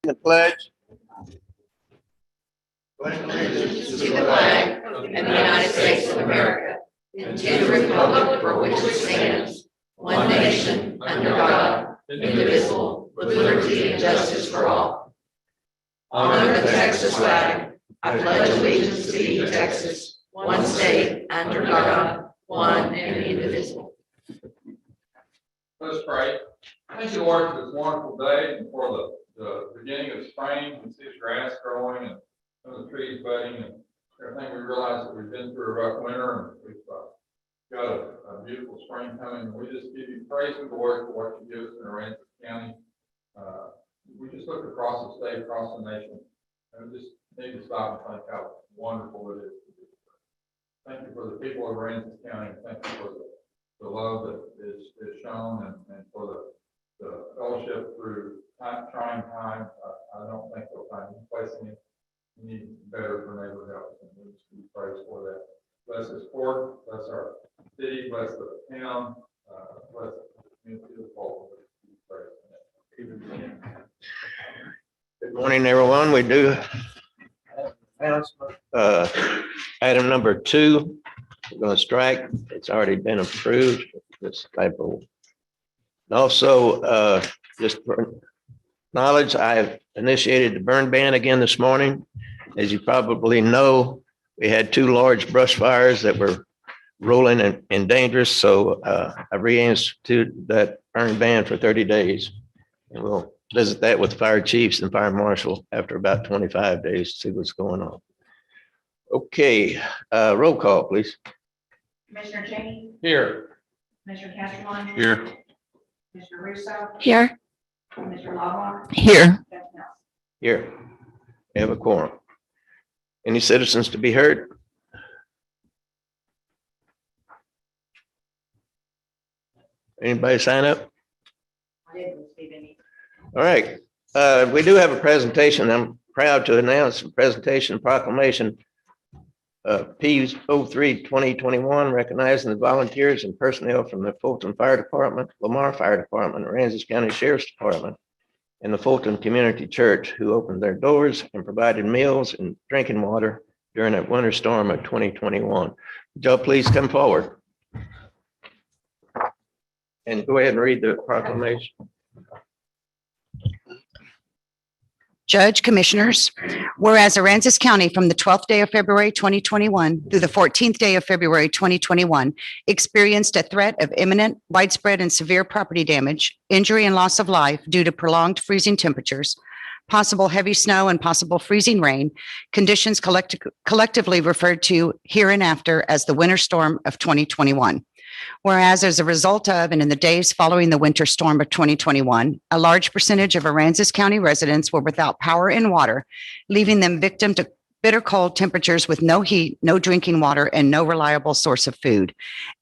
the pledge. Allegiance to the flag of the United States of America and to the republic for which it stands, one nation, under God, indivisible, with liberty and justice for all. Honor the Texas flag. I pledge allegiance to thee, Texas, one state, under God, one and indivisible. Let us pray. Thank you, Lord, for this wonderful day and for the beginning of spring. You can see the grass growing and some of the trees budding and everything. We realize that we've been through a rough winter and we've got a beautiful spring coming. We just give you praise, Lord, for what you give us in Aransas County. We just look across the state, across the nation, and we just need to stop and think how wonderful it is. Thank you for the people of Aransas County. Thank you for the love that is shown and for the fellowship through trying times. I don't think they'll find any place any better for neighbor help. And we just give praise for that. Bless this court, bless our city, bless the town, bless the community of the whole. Good morning, everyone. We do item number 2. We're going to strike. It's already been approved. This typo. And also, just for knowledge, I have initiated the burn ban again this morning. As you probably know, we had 2 large brush fires that were rolling and dangerous. So I reinstituted that burn ban for 30 days. And we'll visit that with fire chiefs and fire marshal after about 25 days to see what's going on. Okay, roll call, please. Commissioner Cheney, Here. Commissioner Castleman. Here. Commissioner Russo, Here. Commissioner Lawler. Here. Here. We have a quorum. Any citizens to be heard? Anybody sign up? I didn't receive any. All right. We do have a presentation. I'm proud to announce a presentation proclamation P03-2021, recognizing the volunteers and personnel from the Fulton Fire Department, Lamar Fire Department, Aransas County Sheriff's Department, and the Fulton Community Church, who opened their doors and provided meals and drinking water during a winter storm of 2021. Would y'all please come forward and go ahead and read the proclamation. Judge, Commissioners, whereas Aransas County from the 12th day of February 2021 through the 14th day of February 2021 experienced a threat of imminent, widespread, and severe property damage, injury, and loss of life due to prolonged freezing temperatures, possible heavy snow, and possible freezing rain, conditions collectively referred to hereinafter as the winter storm of 2021. Whereas as a result of and in the days following the winter storm of 2021, a large percentage of Aransas County residents were without power and water, leaving them victim to bitter cold temperatures with no heat, no drinking water, and no reliable source of food.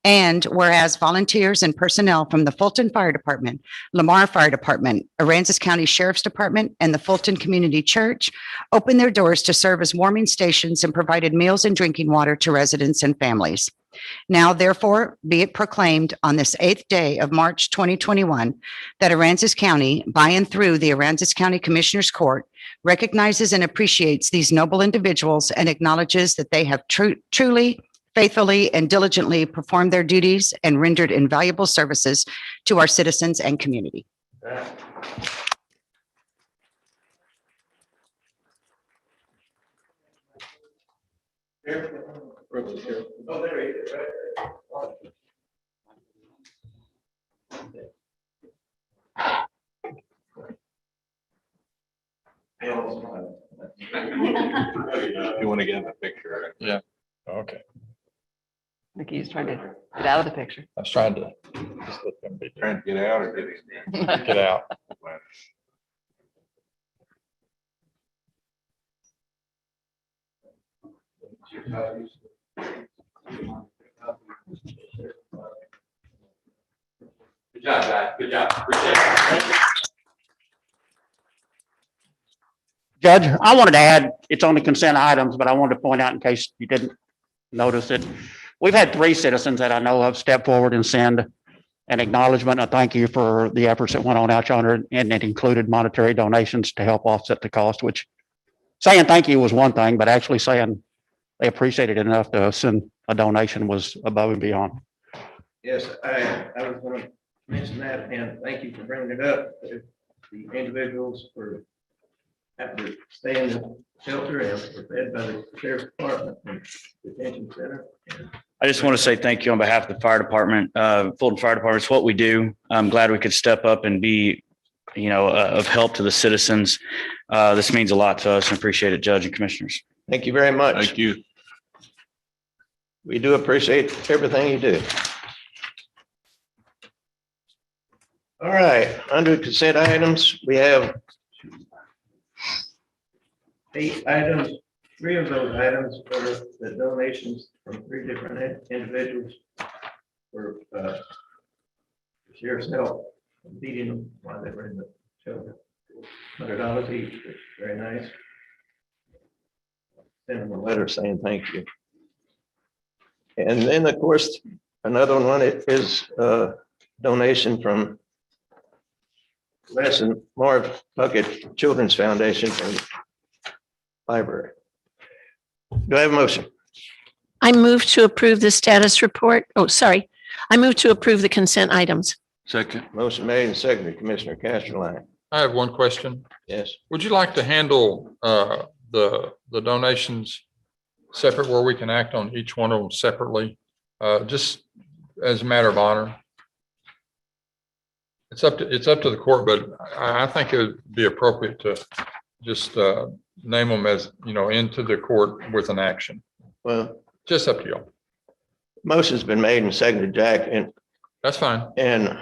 And whereas volunteers and personnel from the Fulton Fire Department, Lamar Fire Department, Aransas County Sheriff's Department, and the Fulton Community Church opened their doors to serve as warming stations and provided meals and drinking water to residents and families. Now, therefore, be it proclaimed on this 8th day of March 2021 that Aransas County, by and through the Aransas County Commissioners Court, recognizes and appreciates these noble individuals and acknowledges that they have truly, faithfully, and diligently performed their duties and rendered invaluable services to our citizens and community. Oh, there he is, You want to get in the picture? Yeah. Okay. Mickey's trying to get out of the picture. I was trying to just let them be Trying to get out or get in? get out. Good job, guys. Good job. Appreciate it. Judge, I wanted to add, it's on the consent items, but I wanted to point out in case you didn't notice it. We've had 3 citizens that I know of step forward and send an acknowledgement, a thank you for the efforts that went on out yonder, and it included monetary donations to help offset the cost, which saying thank you was one thing, but actually saying they appreciated it enough to send a donation was above and beyond. Yes, I was going to mention that, and thank you for bringing it up. The individuals were having to stay in the shelter and were fed by the sheriff's department and detention center. I just want to say thank you on behalf of the fire department, Fulton Fire Department. It's what we do. I'm glad we could step up and be, of help to the citizens. This means a lot to us and appreciate it, Judge and Commissioners. Thank you very much. Thank you. We do appreciate everything you do. All right, under consent items, we have 8 items. 3 of those items are the donations from 3 different individuals for sheriff's help feeding them while they were in the shelter. $100 each, which is very nice. Send them a letter saying thank you. And then, of course, another one is a donation from Les and Marv Puckett Children's Foundation from the library. Do I have a motion? I move to approve the status report. Oh, sorry. I move to approve the consent items. Second. Motion made and seconded, Commissioner Casterline. I have one question. Yes. Would you like to handle the donations separate where we can act on each one of them separately? Just as a matter of honor. It's up to the court, but I think it would be appropriate to just name them as, into the court with an action. Well, Just up to you. motion's been made and seconded, Jack, That's fine. and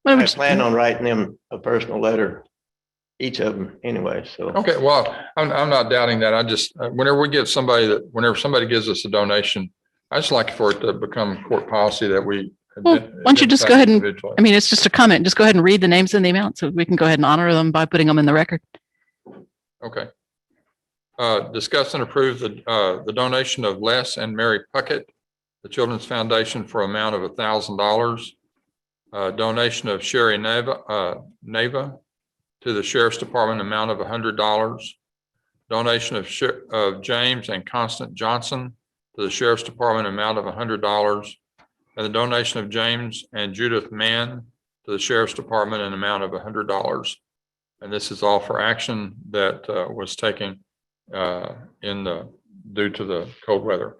I plan on writing them a personal letter, each of them anyway, so. Okay, well, I'm not doubting that. I just, whenever somebody gives us a donation, I just like for it to become court policy that we. Well, why don't you just go ahead and- individually. I mean, it's just a comment. Just go ahead and read the names and the amount so we can go ahead and honor them by putting them in the record. Okay. Discuss and approve the donation of Les and Mary Puckett, the Children's Foundation, for an amount of $1,000. Donation of Sherry Neva to the Sheriff's Department, amount of $100. Donation of James and Constant Johnson to the Sheriff's Department, amount of $100. And the donation of James and Judith Mann to the Sheriff's Department, an amount of $100. And this is all for action that was taken due to the cold weather.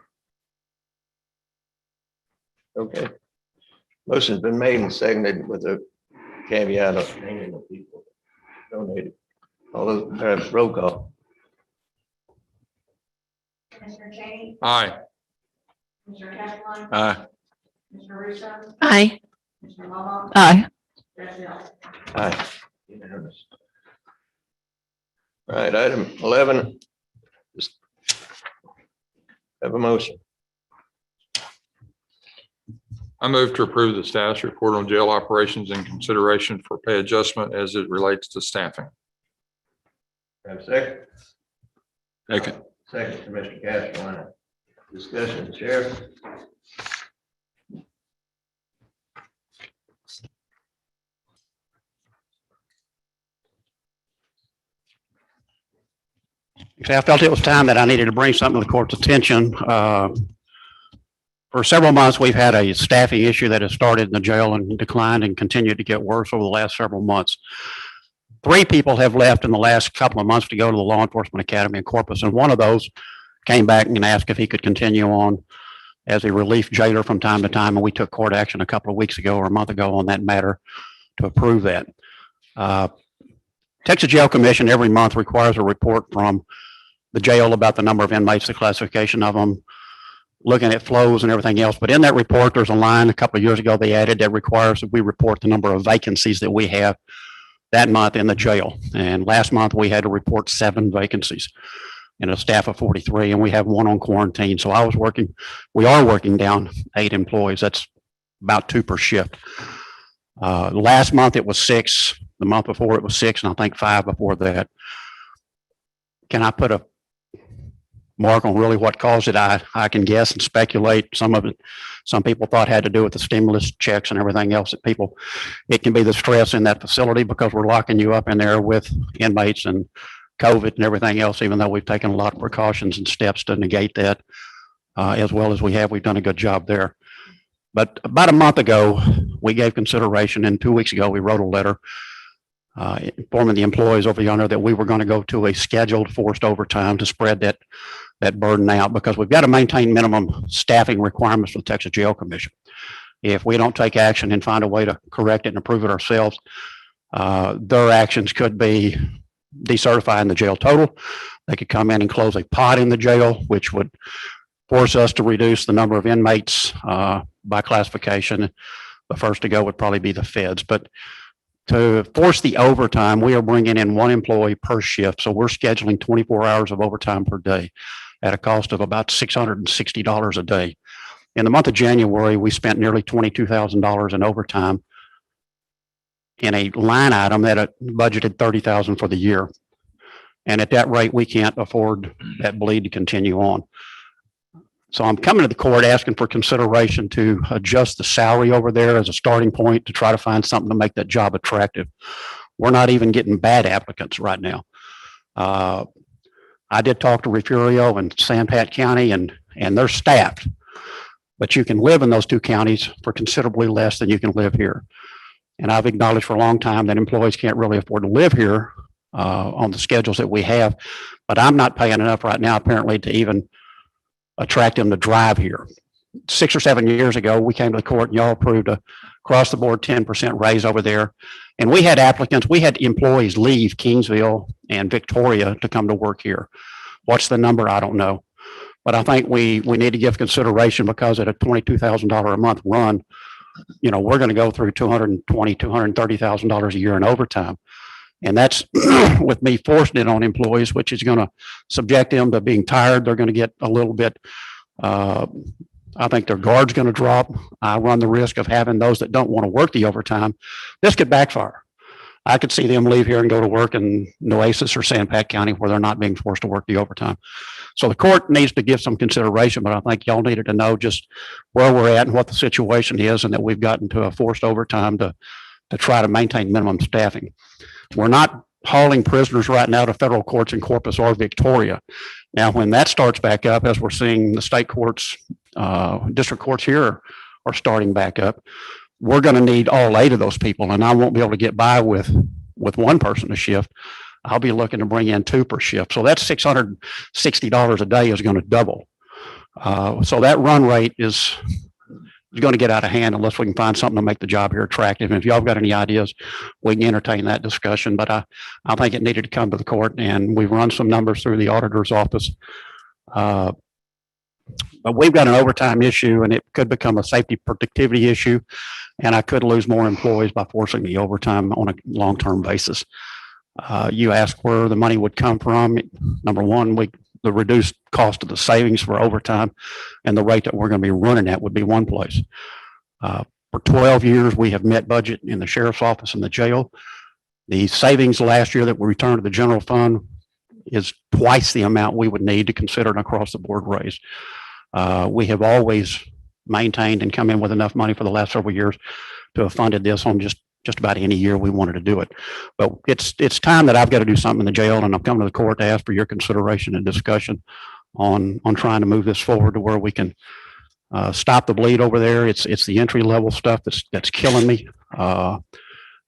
Okay. Motion's been made and seconded with a caveat of naming the people donated. All those, roll call. Commissioner Cheney, Aye. Commissioner Castellano, Aye. Commissioner Russo, Aye. Commissioner Lala, Aye. Judge Miller. Aye. Unanimous. All right, item 11. Just have a motion. I move to approve the status report on jail operations in consideration for pay adjustment as it relates to staffing. Have a second? Second. Second, Commissioner Castellano. Discussion, Sheriff. I felt it was time that I needed to bring something to the court's attention. For several months, we've had a staffing issue that has started in the jail and declined and continued to get worse over the last several months. 3 people have left in the last couple of months to go to the Law Enforcement Academy in Corpus, and one of those came back and asked if he could continue on as a relief jailer from time to time, and we took court action a couple of weeks ago or a month ago on that matter to approve that. Texas Jail Commission every month requires a report from the jail about the number of inmates, the classification of them, looking at flows and everything else. But in that report, there's a line a couple of years ago they added that requires that we report the number of vacancies that we have that month in the jail. And last month we had to report 7 vacancies and a staff of 43, and we have 1 on quarantine. So we are working down 8 employees. That's about 2 per shift. Last month it was 6. The month before it was 6, and I think 5 before that. Can I put a Mark, on really what caused it. I can guess and speculate. Some of it, some people thought had to do with the stimulus checks and everything else that people, it can be the stress in that facility because we're locking you up in there with inmates and COVID and everything else, even though we've taken a lot of precautions and steps to negate that as well as we have. We've done a good job there. But about a month ago, we gave consideration, and 2 weeks ago, we wrote a letter informing the employees over yonder that we were going to go to a scheduled forced overtime to spread that burden out, because we've got to maintain minimum staffing requirements for the Texas Jail Commission. If we don't take action and find a way to correct it and improve it ourselves, their actions could be decertifying the jail total. They could come in and close a pod in the jail, which would force us to reduce the number of inmates by classification. The first to go would probably be the feds. But to force the overtime, we are bringing in one employee per shift. So we're scheduling 24 hours of overtime per day at a cost of about $660 a day. In the month of January, we spent nearly $22,000 in overtime in a line item that budgeted $30,000 for the year. And at that rate, we can't afford that bleed to continue on. So I'm coming to the court asking for consideration to adjust the salary over there as a starting point to try to find something to make that job attractive. We're not even getting bad applicants right now. I did talk to Refugio and San Pat County, and they're staffed, but you can live in those two counties for considerably less than you can live here. And I've acknowledged for a long time that employees can't really afford to live here on the schedules that we have, but I'm not paying enough right now apparently to even attract them to drive here. 6 or 7 years ago, we came to the court and y'all approved a across the board 10% raise over there. And we had applicants, we had employees leave Kingsville and Victoria to come to work here. What's the number? I don't know. But I think we need to give consideration, because at a $22,000 a month run, you know, we're going to go through $220,000, $230,000 a year in overtime. And that's with me forcing it on employees, which is going to subject them to being tired. They're going to get a little bit, I think their guard's going to drop. I run the risk of having those that don't want to work the overtime. This could backfire. I could see them leave here and go to work in Nueces or San Pat County where they're not being forced to work the overtime. So the court needs to give some consideration, but I think y'all needed to know just where we're at and what the situation is, and that we've gotten to a forced overtime to try to maintain minimum staffing. We're not hauling prisoners right now to federal courts in Corpus or Victoria. Now, when that starts back up, as we're seeing the state courts, district courts here are starting back up, we're going to need all 8 of those people, and I won't be able to get by with one person a shift. I'll be looking to bring in 2 per shift. So that's $660 a day is going to double. So that run rate is going to get out of hand unless we can find something to make the job here attractive. And if y'all got any ideas, we can entertain that discussion. But I think it needed to come to the court, and we've run some numbers through the auditor's office. But we've got an overtime issue, and it could become a safety productivity issue. And I could lose more employees by forcing the overtime on a long-term basis. You asked where the money would come from. Number one, the reduced cost of the savings for overtime and the rate that we're going to be running at would be one place. For 12 years, we have met budget in the sheriff's office and the jail. The savings last year that we returned to the general fund is twice the amount we would need to consider an across the board raise. We have always maintained and come in with enough money for the last several years to have funded this on just about any year we wanted to do it. But it's time that I've got to do something in the jail, and I'm coming to the court to ask for your consideration and discussion on trying to move this forward to where we can stop the bleed over there. It's the entry level stuff that's killing me.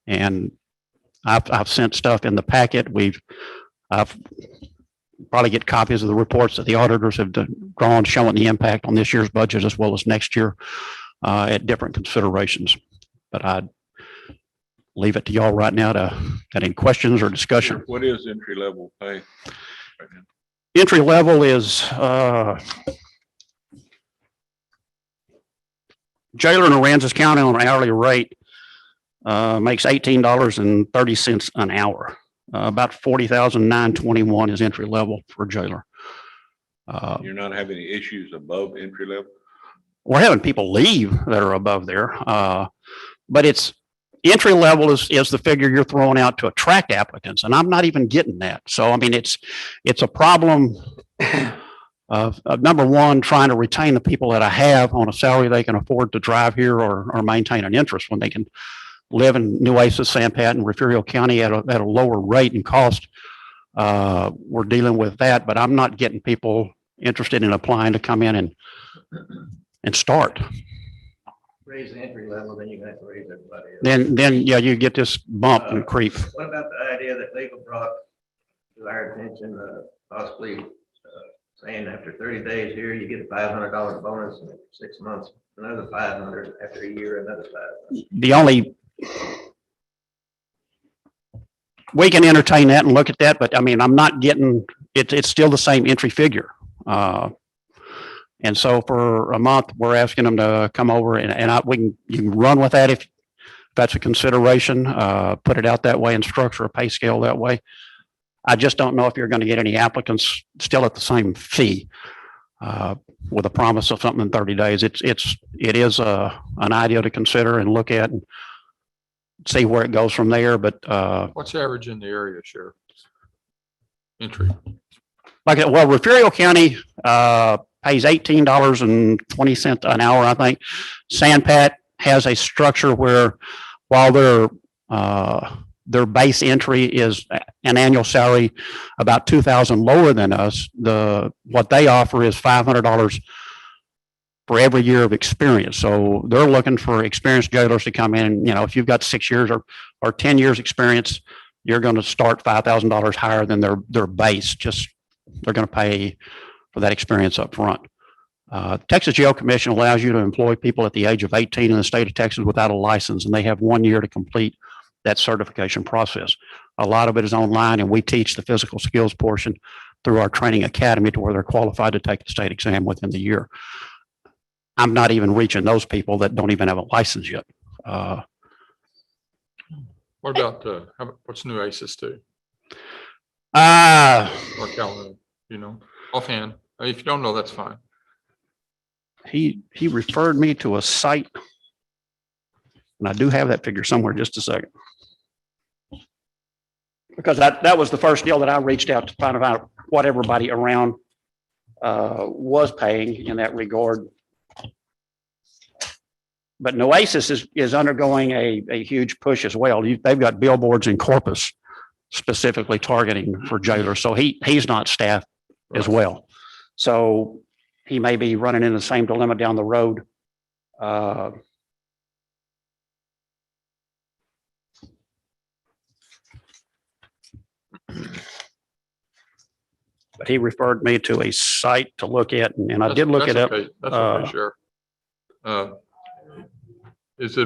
And I've sent stuff in the packet. I've probably get copies of the reports that the auditors have drawn showing the impact on this year's budget as well as next year at different considerations. But I'd leave it to y'all right now to got any questions or discussion. What is entry level pay right now? Entry level is jailer in Aransas County on an hourly rate makes $18.30 an hour. About $40,921 is entry level for a jailer. You're not having any issues above entry level? We're having people leave that are above there, but it's entry level is the figure you're throwing out to attract applicants, and I'm not even getting that. So I mean, it's a problem of number one, trying to retain the people that I have on a salary they can afford to drive here or maintain an interest when they can live in Nueces, San Pat, and Refugio County at a lower rate and cost. We're dealing with that, but I'm not getting people interested in applying to come in and start. Raise the entry level, then you're gonna have to raise everybody else. Then yeah, you get this bump and creep. What about the idea that legal brought to our attention, possibly saying after 30 days here, you get a $500 bonus, and after 6 months, another 500, after a year, another 500. The only, we can entertain that and look at that, but I mean, I'm not getting, it's still the same entry figure. And so for a month, we're asking them to come over and you can run with that if that's a consideration, put it out that way and structure a pay scale that way. I just don't know if you're going to get any applicants still at the same fee, with a promise of something in 30 days. It is an idea to consider and look at and see where it goes from there. But What's the average in the area, Sheriff? Entry. well, Refugio County pays $18.20 an hour, I think. San Pat has a structure where while their base entry is an annual salary about $2,000 lower than us, what they offer is $500 for every year of experience. So they're looking for experienced jailers to come in. You know, if you've got 6 years or 10 years experience, you're going to start $5,000 higher than their base. Just they're going to pay for that experience up front. Texas Jail Commission allows you to employ people at the age of 18 in the state of Texas without a license, and they have 1 year to complete that certification process. A lot of it is online, and we teach the physical skills portion through our training academy to where they're qualified to take the state exam within the year. I'm not even reaching those people that don't even have a license yet. What about, what's Nueces do? Or Calhoun, offhand? If you don't know, that's fine. He referred me to a site, and I do have that figure somewhere. Just a second. Because that was the first deal that I reached out to find out what everybody around was paying in that regard. But Nueces is undergoing a huge push as well. They've got billboards in Corpus specifically targeting for jailers. So he's not staffed as well. So he may be running into the same dilemma down the road. But he referred me to a site to look at, and I did look it up. Okay. That's okay, Sheriff. Is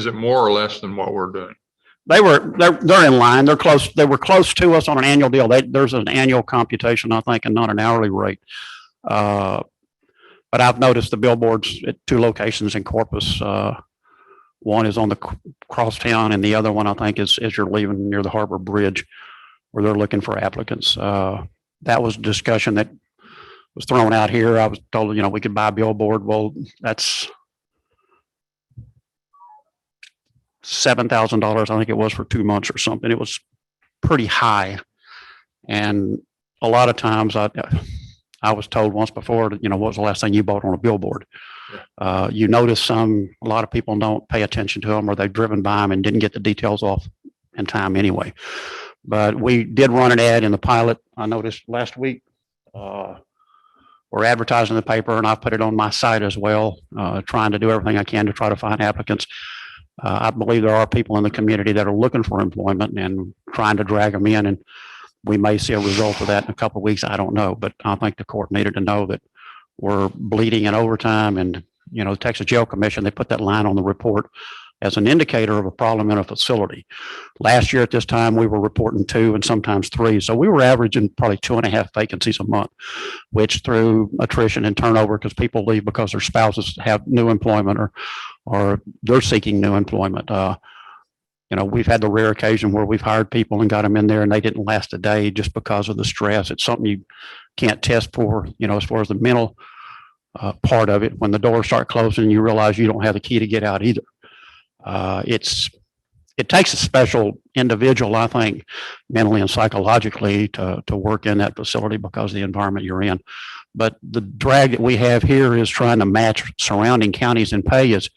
it more or less than what we're doing? They're in line. They're close. They were close to us on an annual deal. There's an annual computation, I think, and not an hourly rate. But I've noticed the billboards at 2 locations in Corpus. One is on the crosstown, and the other one, I think, is as you're leaving near the Harbor Bridge, where they're looking for applicants. That was a discussion that was thrown out here. I was told, we could buy a billboard. Well, that's $7,000, I think it was, for 2 months or something. It was pretty high. And a lot of times I was told once before, what was the last thing you bought on a billboard? Yeah. You notice a lot of people don't pay attention to them, or they've driven by them and didn't get the details off in time anyway. But we did run an ad in the pilot. I noticed last week. We're advertising in the paper, and I put it on my site as well, trying to do everything I can to try to find applicants. I believe there are people in the community that are looking for employment and trying to drag them in, and we may see a result of that in a couple of weeks. I don't know, but I think the court needed to know that we're bleeding in overtime. And, the Texas Jail Commission, they put that line on the report as an indicator of a problem in a facility. Last year at this time, we were reporting 2 and sometimes 3. So we were averaging probably 2.5 vacancies a month, which through attrition and turnover, because people leave because their spouses have new employment or they're seeking new employment. We've had the rare occasion where we've hired people and got them in there and they didn't last a day just because of the stress. It's something you can't test for, as far as the mental part of it. When the doors start closing, you realize you don't have the key to get out either. It's it takes a special individual, I think, mentally and psychologically to work in that facility because of the environment you're in. But the drag that we have here is trying to match surrounding counties in pay is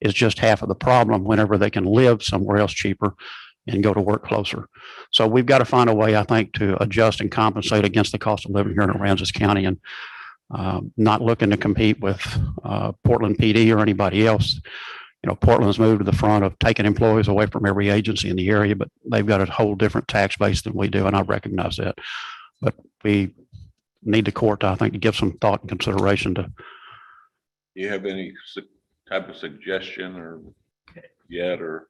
just half of the problem whenever they can live somewhere else cheaper and go to work closer. So we've got to find a way, I think, to adjust and compensate against the cost of living here in Aransas County, and not looking to compete with Portland PD or anybody else. You know, Portland's moved to the front of taking employees away from every agency in the area, but they've got a whole different tax base than we do, and I recognize that. But we need the court, I think, to give some thought and consideration to. Do you have any type of suggestion or yet, or?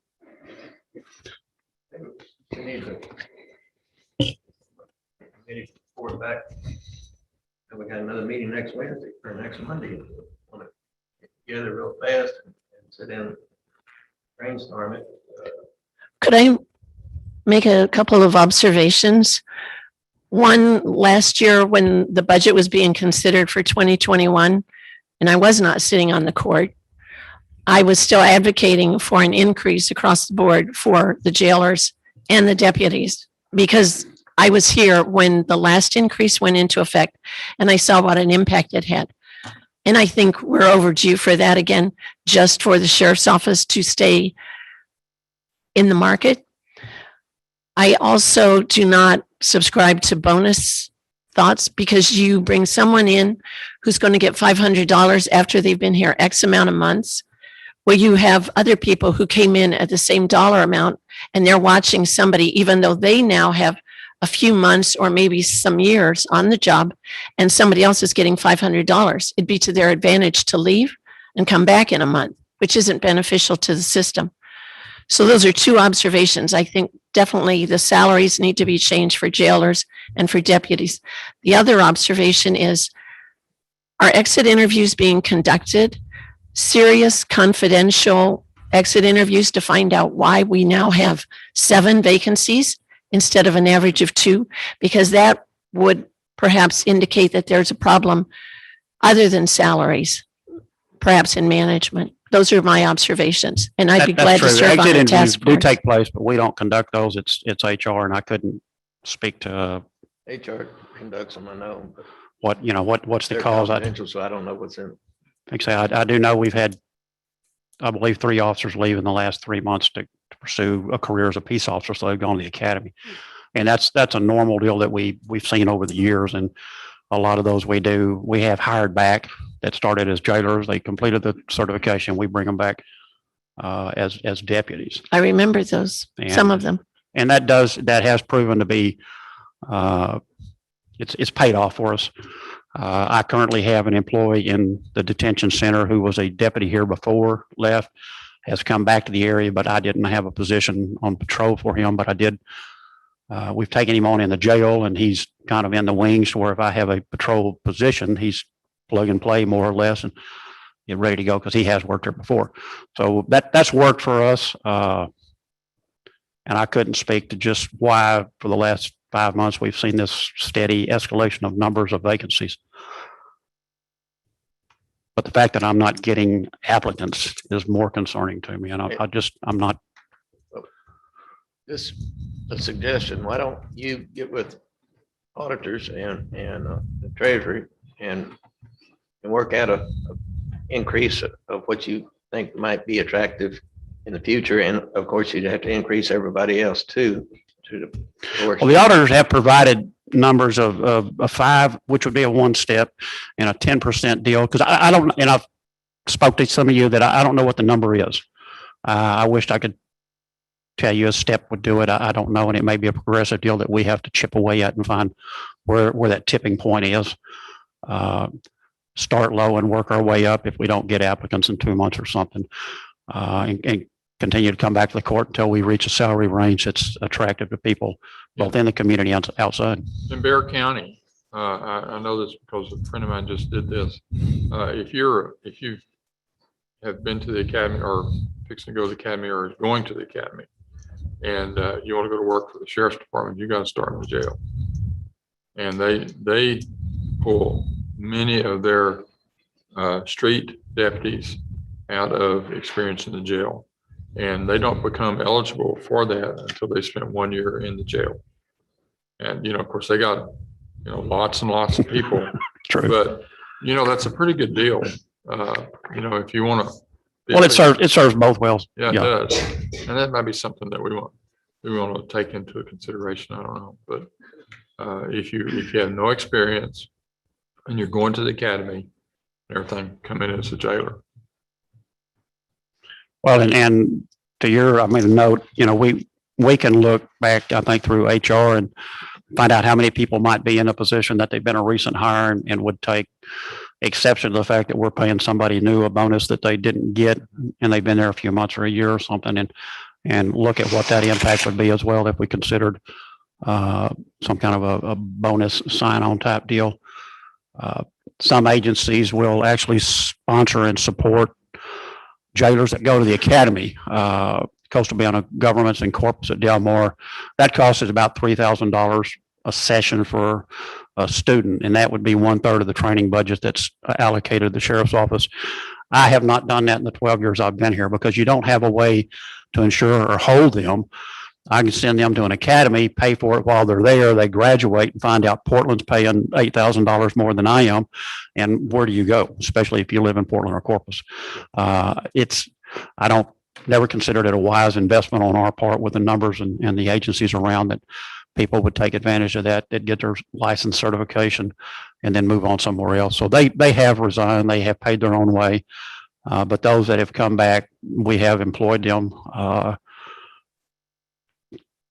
We need to report back. And we got another meeting next Wednesday or next Monday. Want to get together real fast and sit down and brainstorm it. Could I make a couple of observations? One, last year when the budget was being considered for 2021, and I was not sitting on the court, I was still advocating for an increase across the board for the jailers and the deputies, because I was here when the last increase went into effect and I saw what an impact it had. And I think we're overdue for that again, just for the sheriff's office to stay in the market. I also do not subscribe to bonus thoughts, because you bring someone in who's going to get $500 after they've been here X amount of months, where you have other people who came in at the same dollar amount and they're watching somebody, even though they now have a few months or maybe some years on the job, and somebody else is getting $500. It'd be to their advantage to leave and come back in a month, which isn't beneficial to the system. So those are two observations. I think definitely the salaries need to be changed for jailers and for deputies. The other observation is, are exit interviews being conducted? Serious, confidential exit interviews to find out why we now have 7 vacancies instead of an average of 2, because that would perhaps indicate that there's a problem other than salaries, perhaps in management. Those are my observations, and I'd be glad to serve on the task do force. take place, but we don't conduct those. It's HR, and I couldn't speak to HR conducts them, I know, but what's the they're cause. confidential, so I don't know what's in. Like I say, I do know we've had, I believe, 3 officers leave in the last 3 months to pursue a career as a peace officer, so they've gone to the academy. And that's a normal deal that we've seen over the years. And a lot of those we have hired back that started as jailers. They completed the certification. We bring them back as deputies. I remember those, some of them. And that has proven to be, it's paid off for us. I currently have an employee in the detention center who was a deputy here before, left, has come back to the area, but I didn't have a position on patrol for him, but I did. We've taken him on in the jail, and he's kind of in the wings, where if I have a patrol position, he's plug and play more or less and get ready to go, because he has worked there before. So that's worked for us. And I couldn't speak to just why for the last 5 months we've seen this steady escalation of numbers of vacancies. But the fact that I'm not getting applicants is more concerning to me, and I'm not. This a suggestion. Why don't you get with auditors and the treasury and work out a increase of what you think might be attractive in the future, and of course you'd have to increase everybody else too. Well, the auditors have provided numbers of a 5, which would be a 1 step, and a 10% deal. Because I don't, and I've spoke to some of you that I don't know what the number is. I wished I could tell you a step would do it. I don't know, and it may be a progressive deal that we have to chip away at and find where that tipping point is. Start low and work our way up if we don't get applicants in 2 months or something, and continue to come back to the court until we reach a salary range that's attractive to people both in the community and outside. In Bear County, I know this because a friend of mine just did this. If you have been to the academy or fixing to go to the academy or is going to the academy, and you want to go to work for the sheriff's department, you got to start in the jail. And they pull many of their street deputies out of experience in the jail. And they don't become eligible for that until they spend 1 year in the jail. And, of course, they got, lots and lots of people, True. but, that's a pretty good deal. If you want to. Well, it serves both wells. Yeah, it does. And that might be something that we want to take into consideration. I don't know, but if you have no experience and you're going to the academy, everything, come in as a jailer. Well, and to your, note, we can look back, I think, through HR and find out how many people might be in a position that they've been a recent hire and would take exception to the fact that we're paying somebody new a bonus that they didn't get and they've been there a few months or a year or something, and look at what that impact would be as well if we considered some kind of a bonus sign-on type deal. Some agencies will actually sponsor and support jailers that go to the academy. Coastal Bend Governments and Corpus at Del Mar, that cost is about $3,000 a session for a student, and that would be 1/3 of the training budget that's allocated to the sheriff's office. I have not done that in the 12 years I've been here because you don't have a way to ensure or hold them. I can send them to an academy, pay for it while they're there. They graduate and find out Portland's paying $8,000 more than I am. And where do you go, especially if you live in Portland or Corpus? Never considered it a wise investment on our part with the numbers and the agencies around that people would take advantage of that get their license certification and then move on somewhere else. So they have resigned, they have paid their own way. But those that have come back, we have employed them.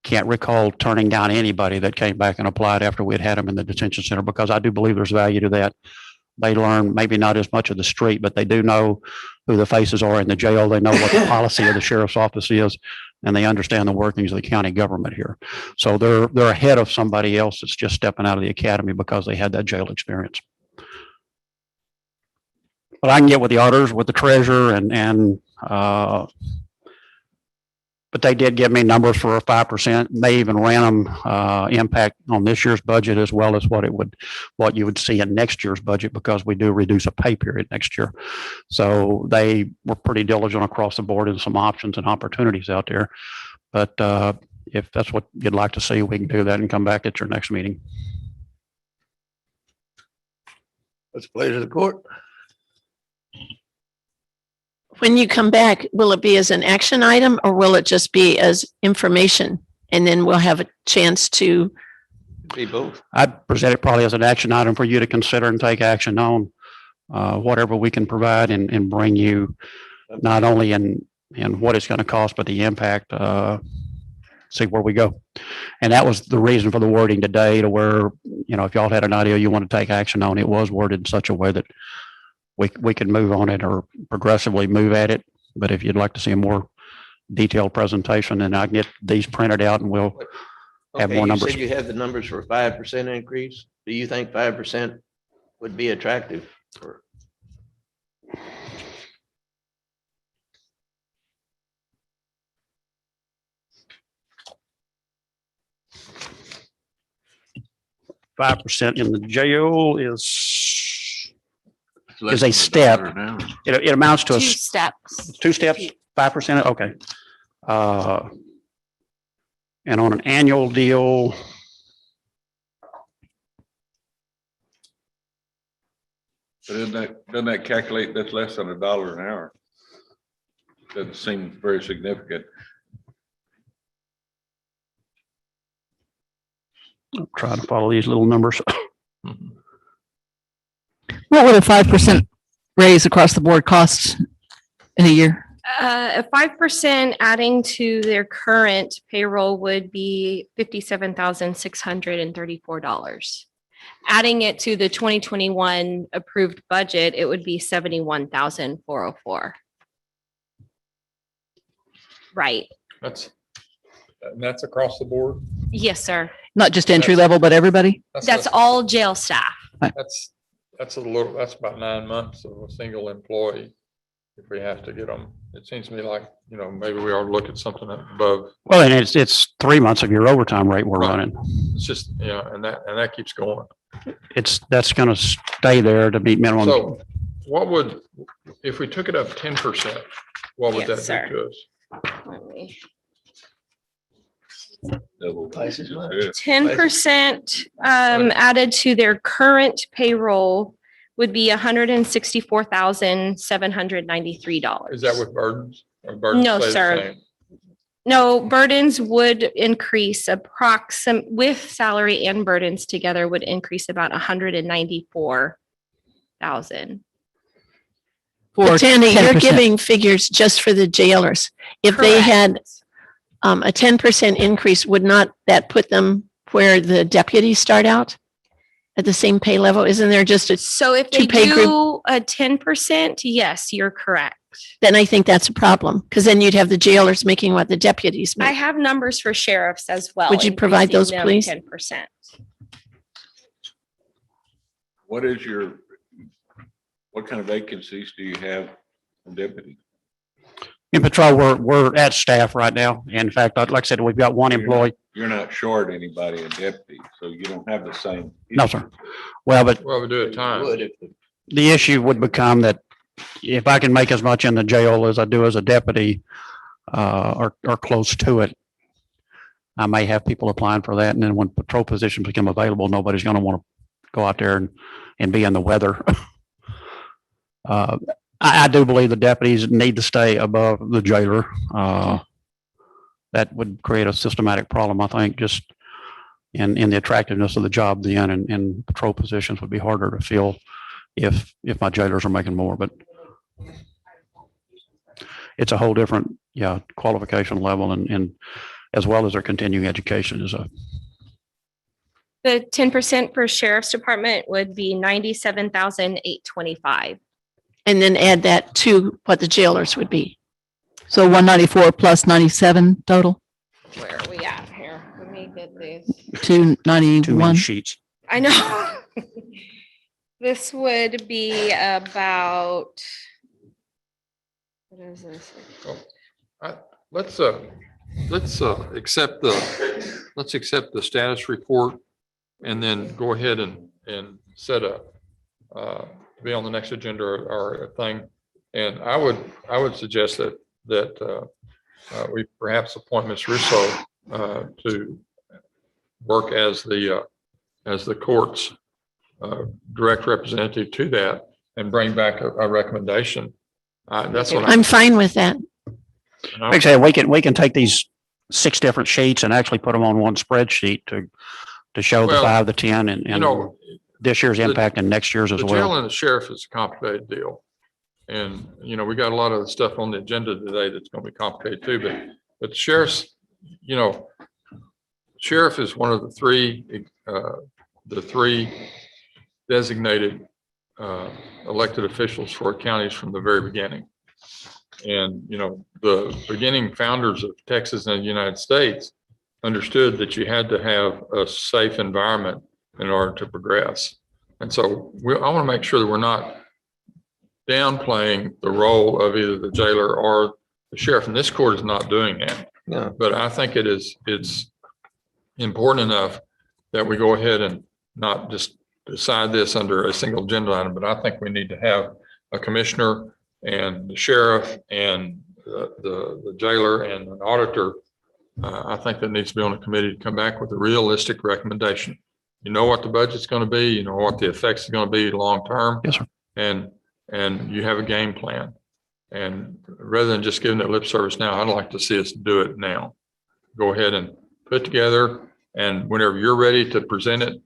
Can't recall turning down anybody that came back and applied after we had them in the detention center, because I do believe there's value to that. They learn maybe not as much of the street, but they do know who the faces are in the jail. They know what the policy of the sheriff's office is, and they understand the workings of the county government here. So they're ahead of somebody else that's just stepping out of the academy because they had that jail experience. But I can get with the auditors, with the treasurer, but they did give me numbers for a 5%. They even ran them impact on this year's budget as well as what you would see in next year's budget, because we do reduce a pay period next year. So they were pretty diligent across the board and some options and opportunities out there. But if that's what you'd like to see, we can do that and come back at your next meeting. What's the pleasure of the court? When you come back, will it be as an action item or will it just be as information? And then we'll have a chance to. Be both. I'd present it probably as an action item for you to consider and take action on, whatever we can provide and bring you, not only in what it's going to cost, but the impact, see where we go. And that was the reason for the wording today, to where, if y'all had an idea you want to take action on, it was worded in such a way that we can move on it or progressively move at it. But if you'd like to see a more detailed presentation, then I can get these printed out and we'll have more numbers. You said you have the numbers for a 5% increase. Do you think 5% would be attractive? Or? %5 in the jail is a step. It amounts to Two steps. 2 steps, 5%. Okay. And on an annual deal, But doesn't that calculate that's less than $1 an hour? Doesn't seem very significant. I'm trying to follow these little numbers. What would a 5% raise across the board cost in a year? A 5% adding to their current payroll would be $57,634. Adding it to the 2021 approved budget, it would be $71,404. Right. That's across the board. Yes, sir. Not just entry level, but everybody? That's all jail staff. That's about 9 months of a single employee. If we have to get them, it seems to me like, maybe we ought to look at something above. Well, and it's 3 months of your overtime rate we're running. It's just, and that keeps going. That's going to stay there to meet minimum. So if we took it up 10%, what would Yes, that sir. do to us? let me- Double. Twice as much. Yeah. 10% added to their current payroll would be $164,793. Is that with burdens? Or burdens No, stay the sir. same? No, burdens would increase with salary and burdens together would increase about 194,000. For But Tandy, you're 10%. giving figures just for the jailers. If they had a 10% increase, would not that put them where the deputies start out? At the same pay level? Isn't there just a, So if Two they pay group- do a 10%, yes, you're correct. then I think that's a problem, because then you'd have the jailers making what the deputies I make. have numbers for sheriffs as well. Would you provide those, please? 10%. What kind of vacancies do you have in deputy? In patrol, we're at staff right now. In fact, like I said, we've got one employee. You're not short anybody in deputy, so you don't have the same. No, sir. Well, but Well, we do it time. Would if the the issue would become that if I can make as much in the jail as I do as a deputy, or close to it, I may have people applying for that. And then when patrol positions become available, nobody's going to want to go out there and be in the weather. I do believe the deputies need to stay above the jailer. That would create a systematic problem, I think, just in the attractiveness of the job then, and patrol positions would be harder to fill if my jailers are making more, but it's a whole different, qualification level and as well as their continuing education is The 10% for sheriff's department would be 97,825. And then add that to what the jailers would be. So 194 plus 97 total, Where are we at here? Let me get these. 291. too many sheets. I know. This would be about. What is this? Let's accept the status report and then go ahead and set a, be on the next agenda or a thing. And I would suggest that we perhaps appoint Ms. Russo to work as the court's direct representative to that and bring back a recommendation. That's what I'm fine with that. Like I said, we can take these 6 different sheets and actually put them on one spreadsheet to show the Well, 5, the 10 and this year's the- impact and next year's as The jail well. and the sheriff is a complicated deal. And, we got a lot of stuff on the agenda today that's going to be complicated too, but the sheriff's, sheriff is one of the three designated elected officials for counties from the very beginning. And, the beginning founders of Texas and the United States understood that you had to have a safe environment in order to progress. And so I want to make sure that we're not downplaying the role of either the jailer or the sheriff. And this court is not doing that. No. But I think it's important enough that we go ahead and not just decide this under a single agenda item, but I think we need to have a commissioner and the sheriff and the jailer and an auditor. I think that needs to be on a committee to come back with a realistic recommendation. You know what the budget's going to be, you know what the effects are going to be long-term. Yes, sir. And you have a game plan. And rather than just giving it lip service now, I'd like to see us do it now. Go ahead and put together, and whenever you're ready to present it,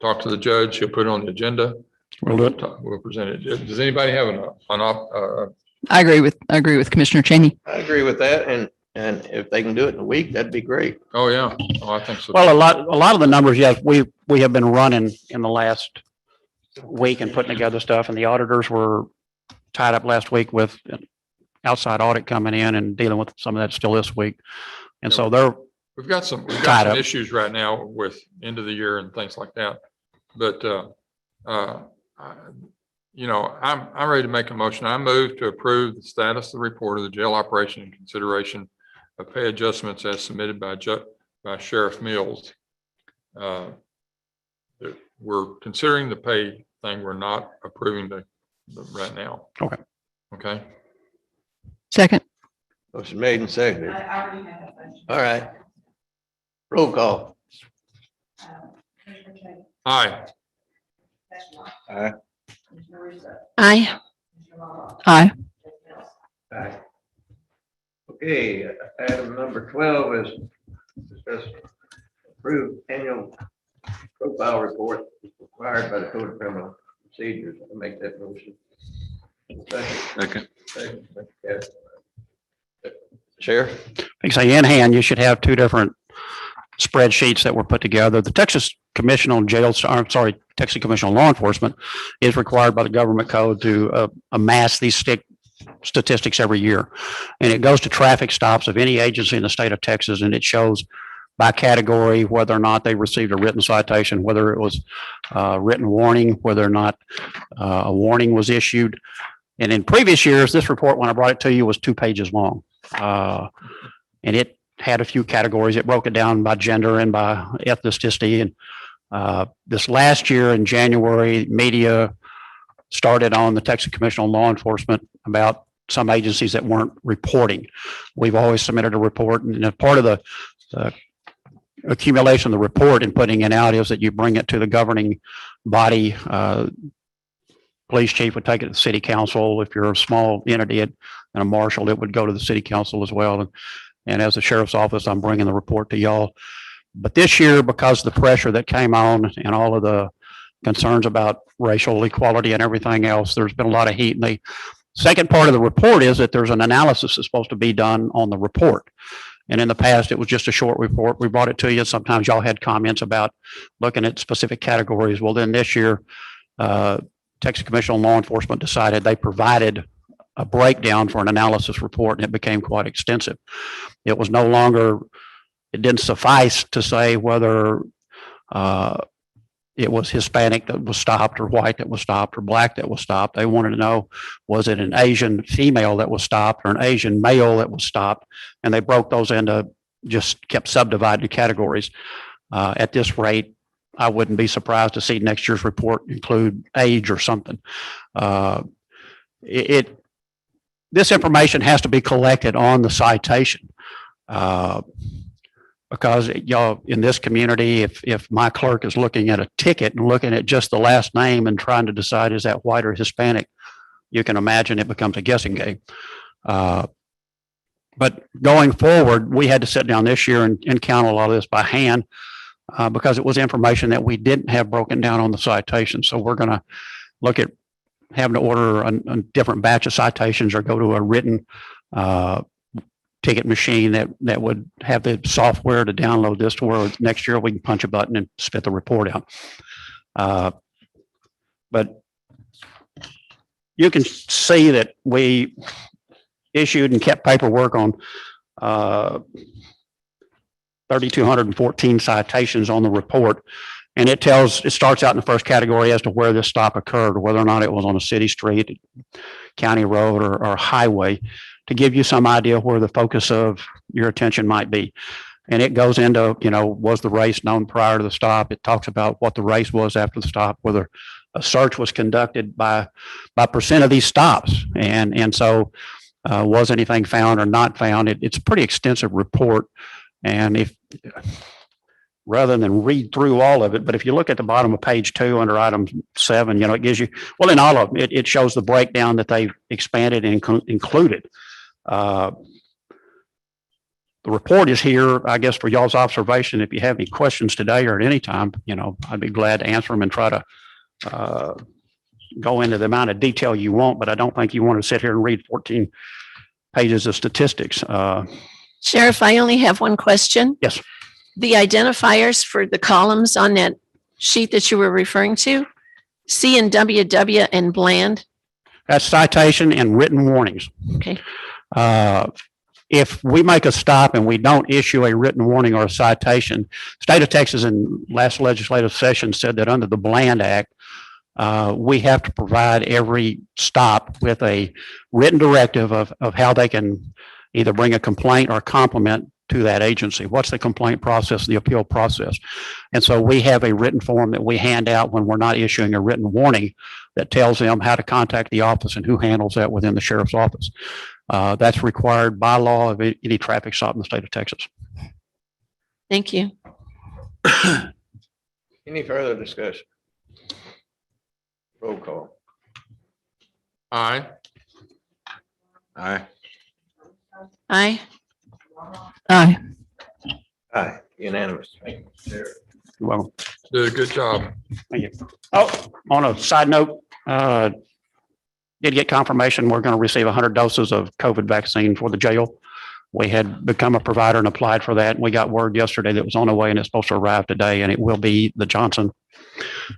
talk to the judge, he'll put it on the agenda. We'll do it. We'll present it. Does anybody have I agree with Commissioner Cheney. I agree with that. And if they can do it in a week, that'd be great. oh, yeah, I think so. Well, a lot of the numbers, yes, we have been running in the last week and putting together stuff, and the auditors were tied up last week with an outside audit coming in and dealing with some of that still this week. And so We've got some Tied up. issues right now with end of the year and things like that. But, I'm ready to make a motion. I move to approve the status of the report of the jail operation in consideration of pay adjustments as submitted by Sheriff Mills. We're considering the pay thing. We're not approving the right now. Okay. Okay. Second. Motion made and seconded. I already have that motion. All right. Roll call. Commissioner Chase, Aye. Cashman. Aye. Commissioner Reese, Aye. Commissioner Lala. Aye. Aye. Okay, item number 12 is discuss approved annual profile report required by the Code of Criminal Procedures. I'll make that motion. Second. Second. Second. Sheriff? Like I say, in hand, you should have two different spreadsheets that were put together. The Texas Commission on Jails, I'm sorry, Texas Commission on Law Enforcement is required by the government code to amass these statistics every year. And it goes to traffic stops of any agency in the state of Texas, and it shows by category whether or not they received a written citation, whether it was a written warning, whether or not a warning was issued. And in previous years, this report, when I brought it to you, was 2 pages long. And it had a few categories. It broke it down by gender and by ethnicity. And this last year in January, media started on the Texas Commission on Law Enforcement about some agencies that weren't reporting. We've always submitted a report, and a part of the accumulation of the report and putting it out is that you bring it to the governing body. Police chief would take it to the city council. If you're a small entity and a marshal, it would go to the city council as well. And as the sheriff's office, I'm bringing the report to y'all. But this year, because of the pressure that came on and all of the concerns about racial equality and everything else, there's been a lot of heat. And the second part of the report is that there's an analysis that's supposed to be done on the report. And in the past, it was just a short report. We brought it to you. Sometimes y'all had comments about looking at specific categories. Well, then this year, Texas Commission on Law Enforcement decided they provided a breakdown for an analysis report, and it became quite extensive. It was no longer, it didn't suffice to say whether it was Hispanic that was stopped or white that was stopped or black that was stopped. They wanted to know, was it an Asian female that was stopped or an Asian male that was stopped? And they broke those into, just kept subdividing categories. At this rate, I wouldn't be surprised to see next year's report include age or something. This information has to be collected on the citation. Because y'all in this community, if my clerk is looking at a ticket and looking at just the last name and trying to decide is that white or Hispanic, you can imagine it becomes a guessing game. But going forward, we had to sit down this year and count a lot of this by hand because it was information that we didn't have broken down on the citation. So we're going to look at having to order a different batch of citations or go to a written ticket machine that would have the software to download this to where next year we can punch a button and spit the report out. But you can see that we issued and kept paperwork on 3,214 citations on the report. And it starts out in the first category as to where this stop occurred, whether or not it was on a city street, county road, or highway, to give you some idea where the focus of your attention might be. And it goes into, was the race known prior to the stop? It talks about what the race was after the stop, whether a search was conducted by percent of these stops. And so was anything found or not found? It's a pretty extensive report. And if rather than read through all of it, but if you look at the bottom of page 2 under item 7, it gives you, well, in all of them, it shows the breakdown that they've expanded and included. The report is here, I guess, for y'all's observation. If you have any questions today or at any time, I'd be glad to answer them and try to go into the amount of detail you want, but I don't think you want to sit here and read 14 pages of statistics. Sheriff, I only have one question. Yes. The identifiers for the columns on that sheet that you were referring to, C and WW and Bland. That's citation and written warnings. Okay. If we make a stop and we don't issue a written warning or a citation, state of Texas in last legislative session said that under the Bland Act, we have to provide every stop with a written directive of how they can either bring a complaint or a compliment to that agency? What's the complaint process, the appeal process? And so we have a written form that we hand out when we're not issuing a written warning that tells them how to contact the office and who handles that within the sheriff's office. That's required by law of any traffic stop in the state of Texas. Thank you. Any further discussion? Roll call. Aye. Aye. Aye. Aye. Aye, unanimous. Well, Did a good job. thank you. Oh, on a side note, did get confirmation we're going to receive 100 doses of COVID vaccine for the jail. We had become a provider and applied for that. And we got word yesterday that it was on the way and it's supposed to arrive today, and it will be the Johnson,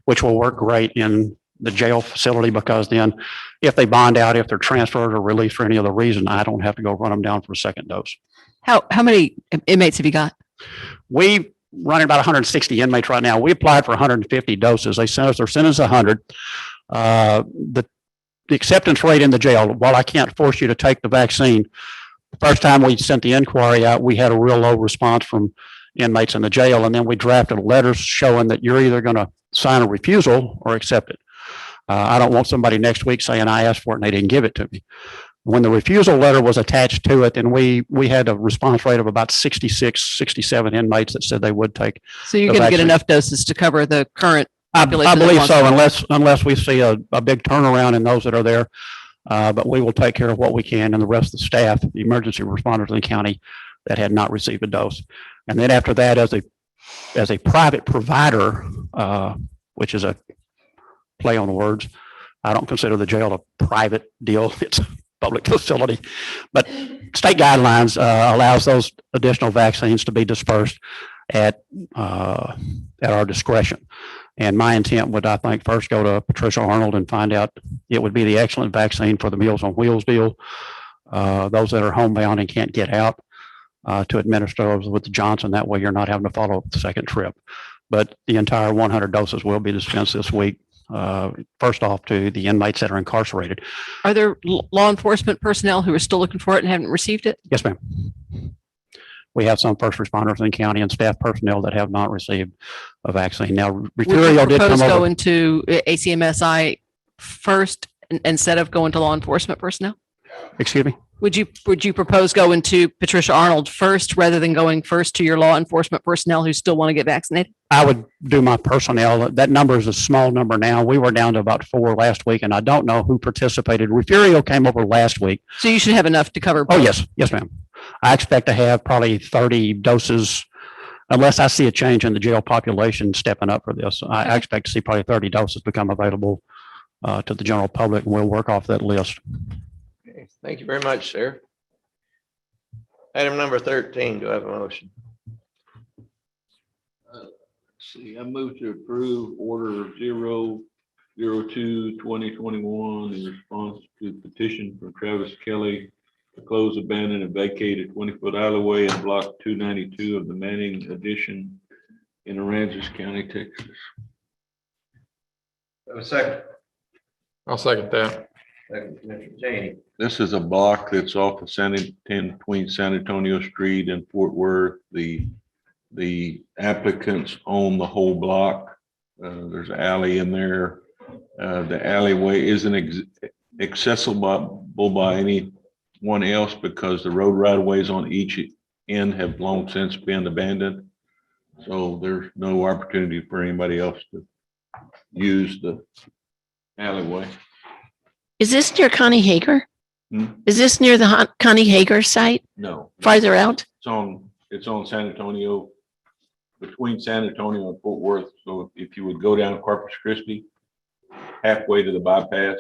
which will work great in the jail facility, because then if they bond out, if they're transferred or released for any other reason, I don't have to go run them down for a second dose. How many inmates have you got? We running about 160 inmates right now. We applied for 150 doses. They're sending us 100. The acceptance rate in the jail, while I can't force you to take the vaccine, the first time we sent the inquiry out, we had a real low response from inmates in the jail. And then we drafted letters showing that you're either going to sign a refusal or accept it. I don't want somebody next week saying I asked for it and they didn't give it to me. When the refusal letter was attached to it, and we had a response rate of about 66, 67 inmates that said they would take. So you're The going to get vaccine. enough doses to cover the current I population? that believe wants so, it? unless we see a big turnaround in those that are there. But we will take care of what we can, and the rest of the staff, the emergency responders in the county that had not received a dose. And then after that, as a private provider, which is a play on the words, I don't consider the jail a private deal. It's a public facility. But state guidelines allows those additional vaccines to be dispersed at our discretion. And my intent would, I think, first go to Patricia Arnold and find out it would be the excellent vaccine for the Meals on Wheels deal. Those that are homebound and can't get out, to administer those with the Johnson. That way you're not having to follow up the second trip. But the entire 100 doses will be dispensed this week. First off, to the inmates that are incarcerated. Are there law enforcement personnel who are still looking for it and haven't received it? Yes, ma'am. We have some first responders in the county and staff personnel that have not received a vaccine. Now, Would you Refugio did propose come over. going to ACMSI first instead of going to law enforcement personnel? Excuse me? Would you propose going to Patricia Arnold first rather than going first to your law enforcement personnel who still want to get vaccinated? I would do my personnel. That number is a small number now. We were down to about 4 last week, and I don't know who participated. Refugio came over last week. So you should have enough to cover. Oh, both. yes. Yes, ma'am. I expect to have probably 30 doses, unless I see a change in the jail population stepping up for this. I expect to see probably 30 doses become available to the general public, and we'll work off that list. Okay, thank you very much, sir. Item number 13, do I have a motion? See, I move to approve order 002/2021 in response to petition from Travis Kelly to close, abandon, and vacate a 20-foot alleyway in block 292 of the Manning addition in Aransas County, Texas. A second. I'll second that. Second, Commissioner Janey. This is a block that's off of between San Antonio Street and Fort Worth. The applicants own the whole block. There's an alley in there. The alleyway isn't accessible by anyone else because the road right of ways on each end have long since been abandoned. So there's no opportunity for anybody else to use the alleyway. Is this near Connie Hager? Hmm? Is this near the Connie Hager site No. farther out? It's on San Antonio, between San Antonio and Fort Worth. So if you would go down Corpus Christi, halfway to the bypass,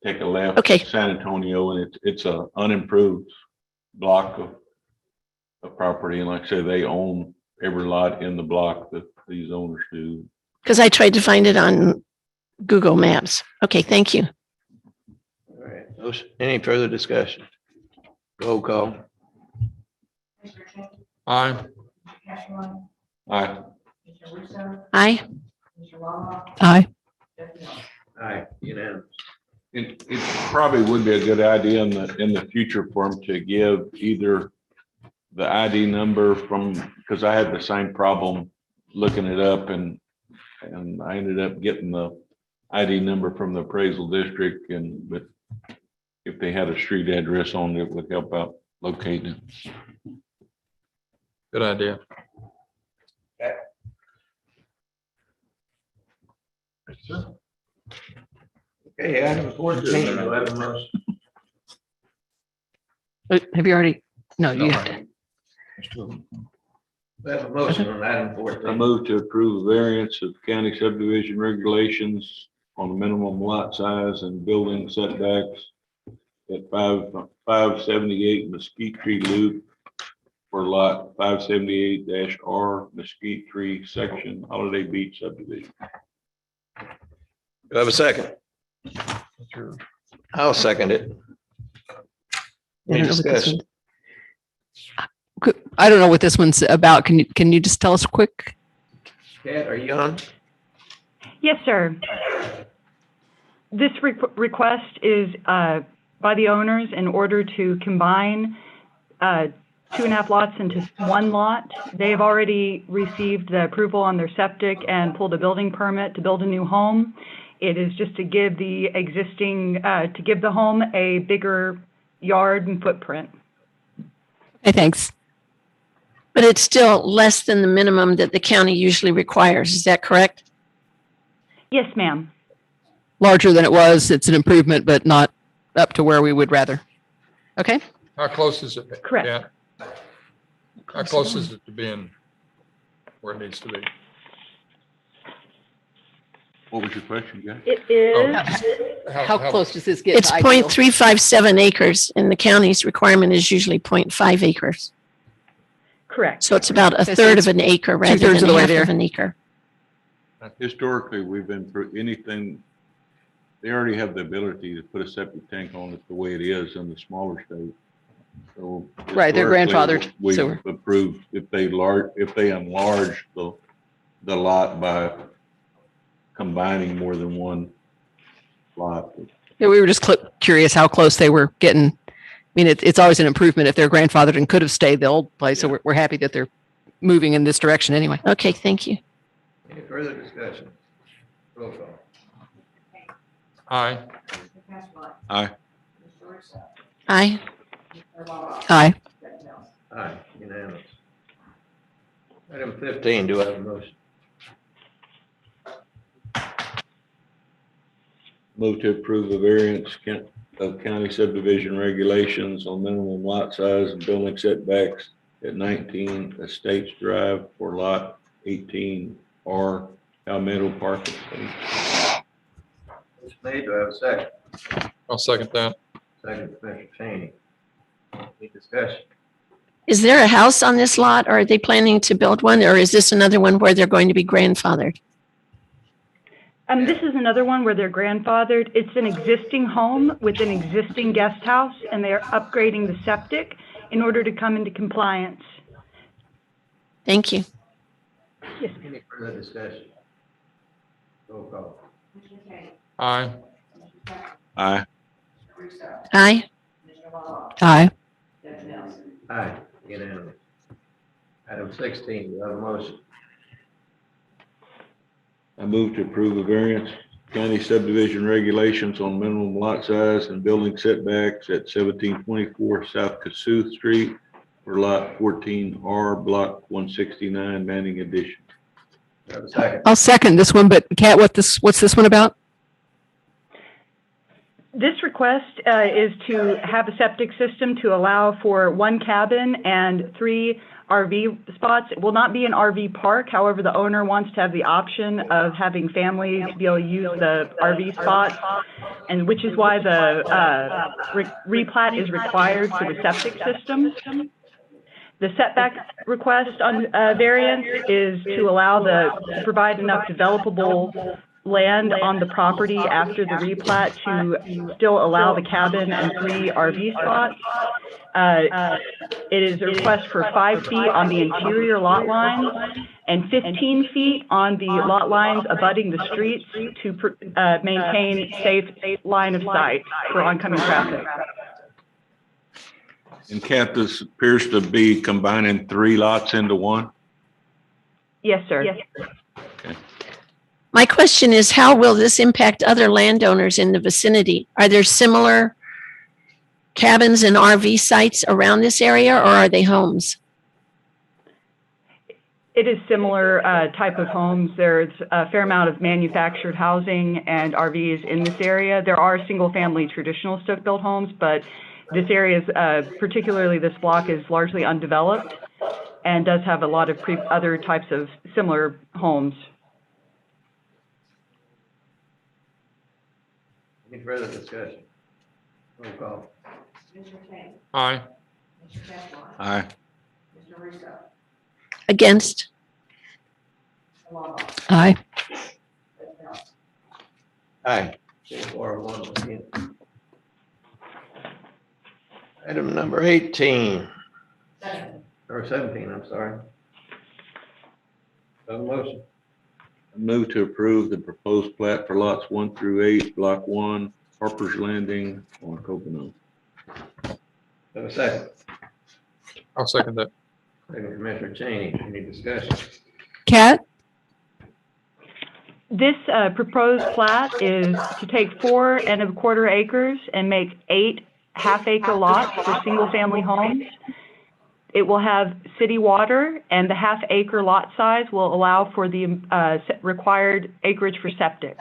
take a left. Okay. San Antonio, and it's a unimproved block of property. And like I say, they own every lot in the block that these owners do. Because I tried to find it on Google Maps. Okay, thank you. All right, any further discussion? Roll call. Commissioner King, Aye. Cashman, Aye. Commissioner Russo, Aye. Commissioner Walla, Aye. Deputy Marshal. Aye, unanimous. It probably would be a good idea in the future for them to give either the ID number from, because I had the same problem looking it up and I ended up getting the ID number from the appraisal district but if they had a street address on it, it would help out locating it. Good idea. Okay, item 14, do I have a motion? Have you already? No, you have. We have a motion on item I 14. move to approve the variance of county subdivision regulations on the minimum lot size and building setbacks at 578 Mesquite Tree Loop for lot 578-R Mesquite Tree Section Holiday Beach subdivision. Do I have a second? I'll second it. I Any don't know what this discussion? I don't know what this one's about. Can you just tell us quick? Kat, are you on? Yes, sir. This request is by the owners in order to combine 2.5 lots into one lot. They have already received the approval on their septic and pulled a building permit to build a new home. It is just to give the home a bigger yard and footprint. Hey, thanks. But it's still less than the minimum that the county usually requires. Is that correct? Yes, ma'am. Larger than it was. It's an improvement, but not up to where we would rather. Okay. How close is it? Correct. Yeah. How close is it to being where it needs to be? What was your question, guys? It is. How close does this get? It's to ideal? 0.357 acres and the county's requirement is usually 0.5 acres. Correct. So it's about a So third it's of an acre rather two-thirds than of the way half there. of an acre. Historically, we've been through anything. They already have the ability to put a septic tank on it the way it is in the smaller state. So Right, they're historically, grandfathered, We've so- approved if they enlarge the lot by combining more than one lot. Yeah, we were just curious how close they were getting. I mean, it's always an improvement if they're grandfathered and could have stayed the old place. So Yeah. we're happy that they're moving in this direction anyway. Okay, thank you. Any further discussion? Roll call. Aye. Mr. Cashmore. Aye. Mr. Russo. Aye. Mr. Blah. Aye. Seven Mills. Aye, unanimous. Item 15, do I have a motion? Move to approve the variance of county subdivision regulations on minimum lot size and building setbacks at 19 Estates Drive for lot 18R Palmetto Park Estate. Motion made, do I have a second? I'll second that. Second, Commissioner Cheney. Any discussion? Is there a house on this lot or are they planning to build one or is this another one where they're going to be grandfathered? This is another one where they're grandfathered. It's an existing home with an existing guest house, and they are upgrading the septic in order to come into compliance. Thank you. Yes. Any further discussion? Roll call. Mr. Kane. Aye. Mr. Cashmore. Aye. Mr. Russo. Aye. Mr. Blah. Aye. Seven Mills. Aye, unanimous. Item 16, do I have a motion? I move to approve the variance county subdivision regulations on minimum lot size and building setbacks at 1724 South Cassuth Street for lot 14R, block 169, Manning Addition. Do I have a second? I'll second this one, but Kat, what's this one about? This request is to have a septic system to allow for 1 cabin and 3 RV spots. It will not be an RV park. However, the owner wants to have the option of having families be able to use the RV spots, and which is why the replat is required for the septic system. The setback request on variance is to to provide enough developable land on the property after the replat to still allow the cabin and 3 RV spots. It is a request for 5 feet on the interior lot lines and 15 feet on the lot lines abutting the streets to maintain safe line of sight for oncoming traffic. And Kat, this appears to be combining 3 lots into one. Yes, sir. My question is, how will this impact other landowners in the vicinity? Are there similar cabins and RV sites around this area, or are they homes? It is similar type of homes. There's a fair amount of manufactured housing and RVs in this area. There are single-family traditional stick-built homes, but this area is, particularly this block, is largely undeveloped and does have a lot of other types of similar homes. Any further discussion? Roll call. Mr. King, Aye. Mr. Caplon, Aye. Mr. Russo, Against? Mr. Lovett, Aye. Ms. Nelson. Aye. 4-1 against. Item number 18, or 17, I'm sorry. Have a motion. Move to approve the proposed plat for lots 1 through 8, block 1, Harper's Landing on Copano. Have a second. I'll second that. Second, Commissioner Cheney. Any discussion? Kat? This proposed plat is to take 4 1/4 acres and make 8 half-acre lots for single-family homes. It will have city water, and the half-acre lot size will allow for the required acreage for septic.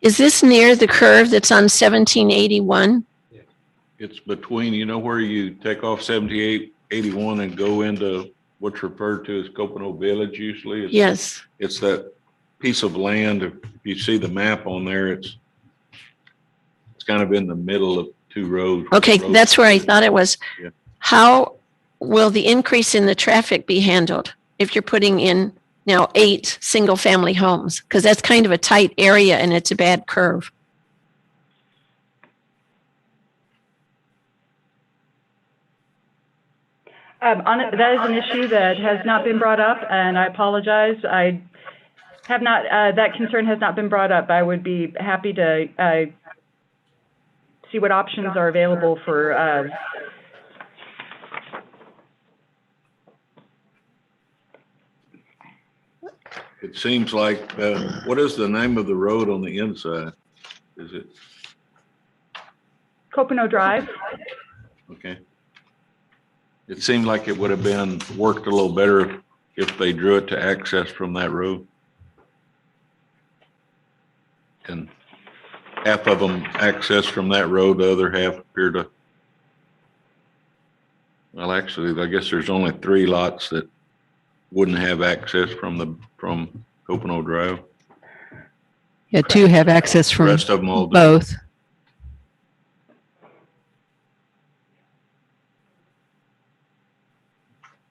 Is this near the curve that's on 1781? It's between, you know, where you take off 7881 and go into what's referred to as Copano Village usually. Yes. It's that piece of land. If you see the map on there, it's kind of in the middle of 2 roads. Okay, that's where I thought it was. Yeah. How will the increase in the traffic be handled if you're putting in now 8 single-family homes? Because that's kind of a tight area and it's a bad curve. That is an issue that has not been brought up, and I apologize. I have not, that concern has not been brought up. I would be happy to see what options are available for It seems like, what is the name of the road on the inside? Is it, Copano Drive. okay. It seemed like it would have been worked a little better if they drew it to access from that road. And half of them access from that road, the other half appear to, well, actually, I guess there's only 3 lots that wouldn't have access from Copano Drive. Yeah, 2 have access The from rest of them all do. both.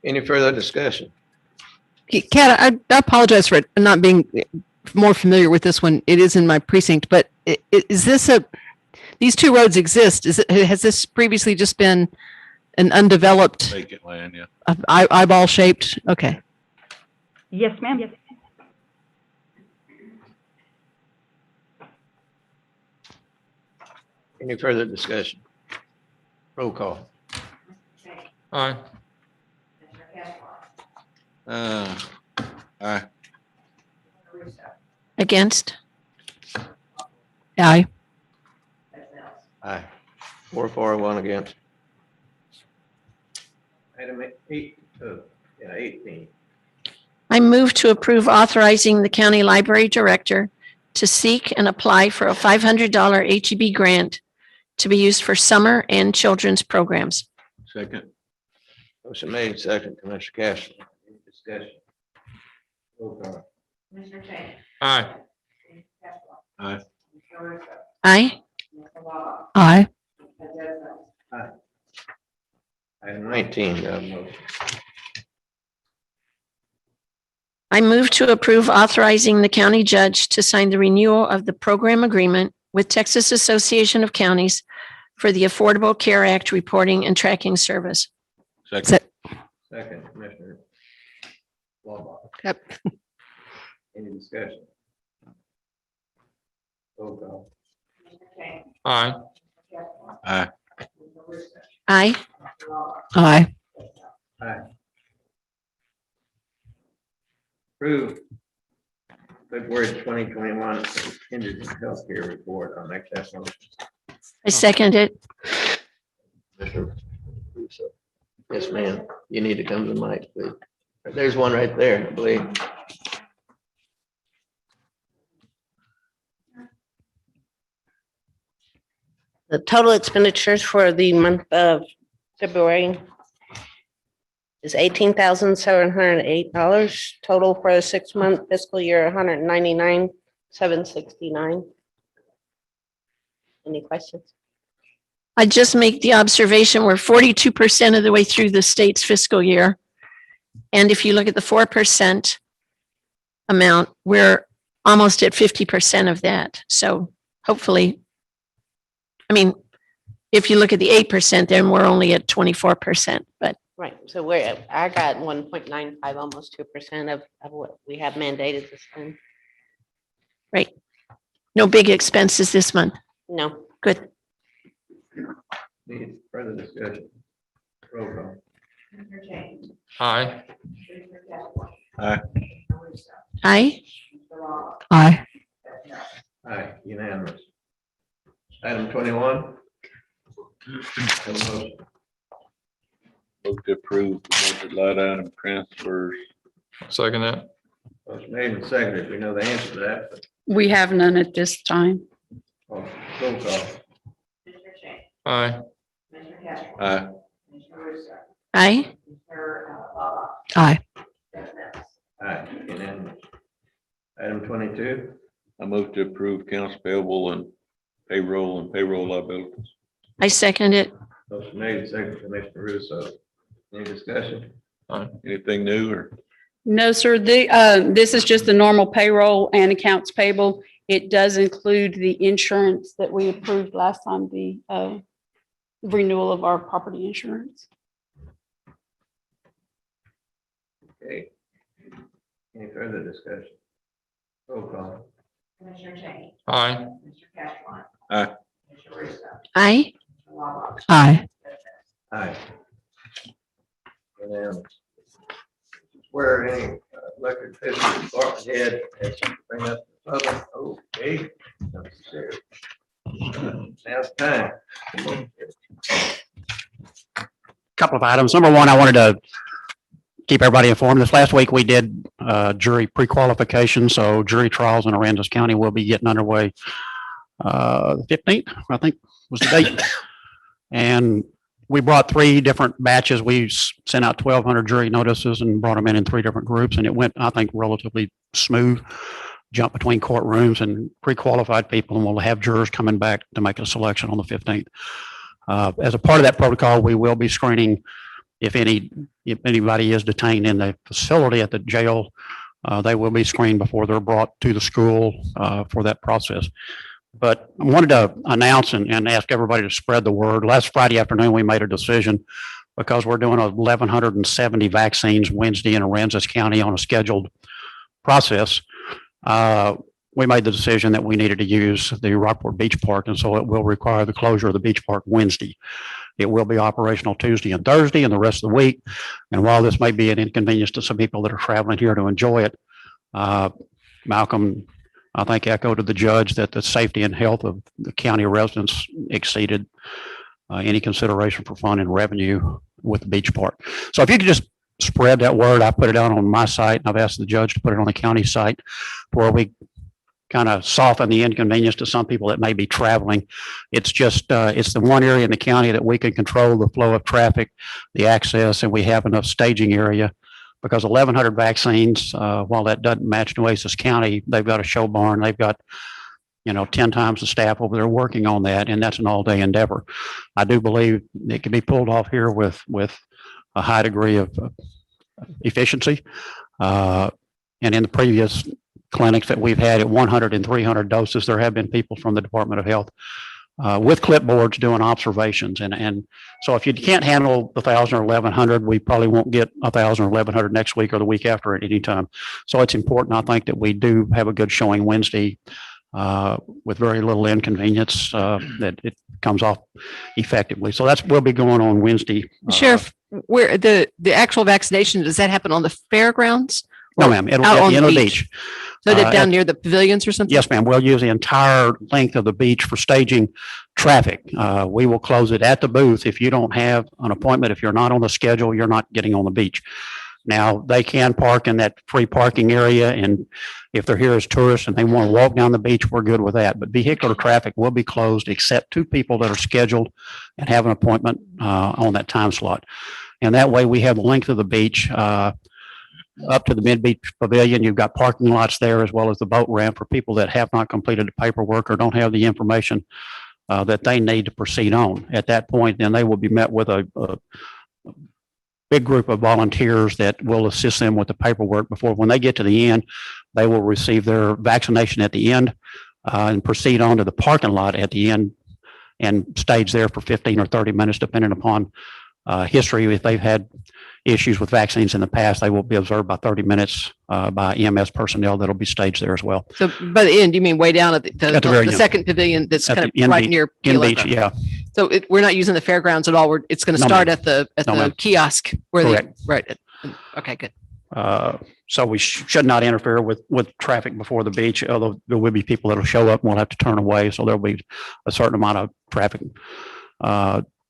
Any further discussion? Kat, I apologize for not being more familiar with this one. It is in my precinct, but is this these 2 roads exist? Has this previously just been an undeveloped Vacant land, yeah. eyeball shaped? Okay. Yes, ma'am. Any further discussion? Roll call. Aye. Mr. Caplon, Aye. Mr. Russo, Against? Aye. Ms. Nelson. Aye. 4-1 against. Item 18. I move to approve authorizing the county library director to seek and apply for a $500 HEB grant to be used for summer and children's programs. Second. Motion made, second, Commissioner Castro. Any discussion? Roll call. Mr. King, Aye. Mr. Caplon, Aye. Mr. Russo, Aye. Mr. Lovett, Aye. Ms. Nelson. Item 19, do I have a motion? I move to approve authorizing the county judge to sign the renewal of the program agreement with Texas Association of Counties for the Affordable Care Act reporting and tracking service. Second. Second, Commissioner Lombard. Yep. Any discussion? Roll call. Mr. King, Aye. Mr. Aye. Aye. Aye. Approve February 2021 contingent healthcare report. I'll make that motion. I second it. Mr. Russo. Yes, ma'am. You need to come to the mic, please. There's one right there, I believe. The total expenditures for the month of February is $18,708. Total for the 6-month fiscal year, $199,769. Any questions? I just make the observation, we're 42% of the way through the state's fiscal year. And if you look at the 4% amount, we're almost at 50% of that. So hopefully, I mean, if you look at the 8%, then we're only at 24%, but Right, so I got 1.95, almost 2% of what we have mandated to spend. right. No big expenses this month. No. Good. Need further discussion. Roll call. Commissioner James. Aye. Commissioner Castleton. Aye. Commissioner Russo. Aye. Mr. Law. Aye. Aye, unanimous. Item 21. Have a motion. Move to approve the budget line item transfers. Second that. Motion made and seconded. We know the answer to that, but We have none at this time. roll call. Commissioner James. Aye. Commissioner Castleton. Aye. Commissioner Russo. Aye. Mr. Law. Aye. Aye, unanimous. Item 22. I move to approve accounts payable and payroll liabilities. I second it. Motion made and seconded. Commissioner Russo. Any discussion? Anything new or? No, sir. This is just the normal payroll and accounts payable. It does include the insurance that we approved last time, the renewal of our property insurance. Okay. Any further discussion? Roll call. Commissioner James. Aye. Mr. Castleton. Aye. Commissioner Russo. Aye. Mr. Law. Aye. Aye. Unanimous. Where any elected official department head has something to bring up to the public, okay. Now it's time. Couple of items. Number one, I wanted to keep everybody informed. This last week, we did jury pre-qualification, so jury trials in Aransas County will be getting underway the 15th, I think was the date. And we brought 3 different batches. We sent out 1,200 jury notices and brought them in 3 different groups, and it went, I think, relatively smooth. Jump between courtrooms and pre-qualified people, and we'll have jurors coming back to make a selection on the 15th. As a part of that protocol, we will be screening if anybody is detained in the facility at the jail. They will be screened before they're brought to the school for that process. But I wanted to announce and ask everybody to spread the word. Last Friday afternoon, we made a decision because we're doing 1,170 vaccines Wednesday in Aransas County on a scheduled process. We made the decision that we needed to use the Rockport Beach Park, and so it will require the closure of the beach park Wednesday. It will be operational Tuesday and Thursday and the rest of the week. And while this may be an inconvenience to some people that are traveling here to enjoy it, Malcolm, I think, echoed to the judge that the safety and health of the county residents exceeded any consideration for fund and revenue with the beach park. So if you could just spread that word, I put it out on my site, and I've asked the judge to put it on the county site where we kind of soften the inconvenience to some people that may be traveling. It's just, it's the one area in the county that we can control the flow of traffic, the access, and we have enough staging area. Because 1,100 vaccines, while that doesn't match Nueces County, they've got a show barn. They've got, 10 times the staff over there working on that, and that's an all-day endeavor. I do believe it can be pulled off here with a high degree of efficiency. And in the previous clinics that we've had at 100 and 300 doses, there have been people from the Department of Health with clipboards doing observations. And so if you can't handle 1,000 or 1,100, we probably won't get 1,000 or 1,100 next week or the week after at any time. So it's important, I think, that we do have a good showing Wednesday with very little inconvenience, that it comes off effectively. So will be going on Wednesday. Sheriff, where the actual vaccination, does that happen on the fairgrounds? No, ma'am. It'll Out be at on the the end of the beach. beach. So that down at- near the pavilions or something? Yes, ma'am. We'll use the entire length of the beach for staging traffic. We will close it at the booth. If you don't have an appointment, if you're not on the schedule, you're not getting on the beach. Now, they can park in that free parking area, and if they're here as tourists and they want to walk down the beach, we're good with that. But vehicular traffic will be closed except 2 people that are scheduled and have an appointment on that time slot. And that way we have the length of the beach up to the mid-beach pavilion. You've got parking lots there as well as the boat ramp for people that have not completed the paperwork or don't have the information that they need to proceed on. At that point, then they will be met with a big group of volunteers that will assist them with the paperwork before, when they get to the end, they will receive their vaccination at the end and proceed on to the parking lot at the end and stage there for 15 or 30 minutes, depending upon history. If they've had issues with vaccines in the past, they will be observed by 30 minutes by EMS personnel that'll be staged there as well. So by the end, you mean way down at the very end. second pavilion that's At kind the of end right beach- near In Key beach, Largo? yeah. So we're not using the fairgrounds at all. It's going to No, start ma'am. at the No, ma'am. kiosk where Correct. right. Okay, good. So we should not interfere with traffic before the beach, although there will be people that'll show up and we'll have to turn away. So there'll be a certain amount of traffic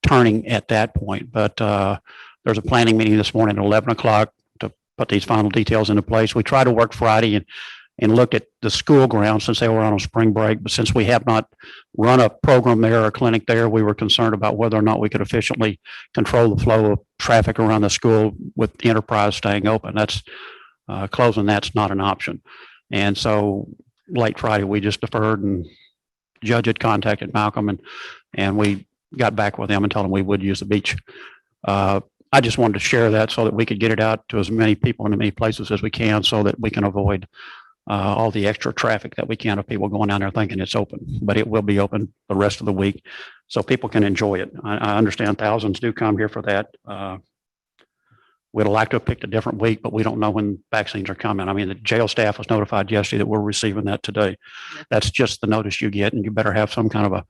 turning at that point. But there's a planning meeting this morning at 11 o'clock to put these final details into place. We try to work Friday and looked at the school grounds since they were on a spring break. But since we have not run a program there or a clinic there, we were concerned about whether or not we could efficiently control the flow of traffic around the school with the Enterprise staying open. That's closing. That's not an option. And so late Friday, we just deferred, and Judge had contacted Malcolm and we got back with them and told them we would use the beach. I just wanted to share that so that we could get it out to as many people in as many places as we can so that we can avoid all the extra traffic that we can of people going down there thinking it's open. But it will be open the rest of the week so people can enjoy it. I understand thousands do come here for that. We'd like to have picked a different week, but we don't know when vaccines are coming. I mean, the jail staff was notified yesterday that we're receiving that today. That's just the notice you get, and you better have some kind of a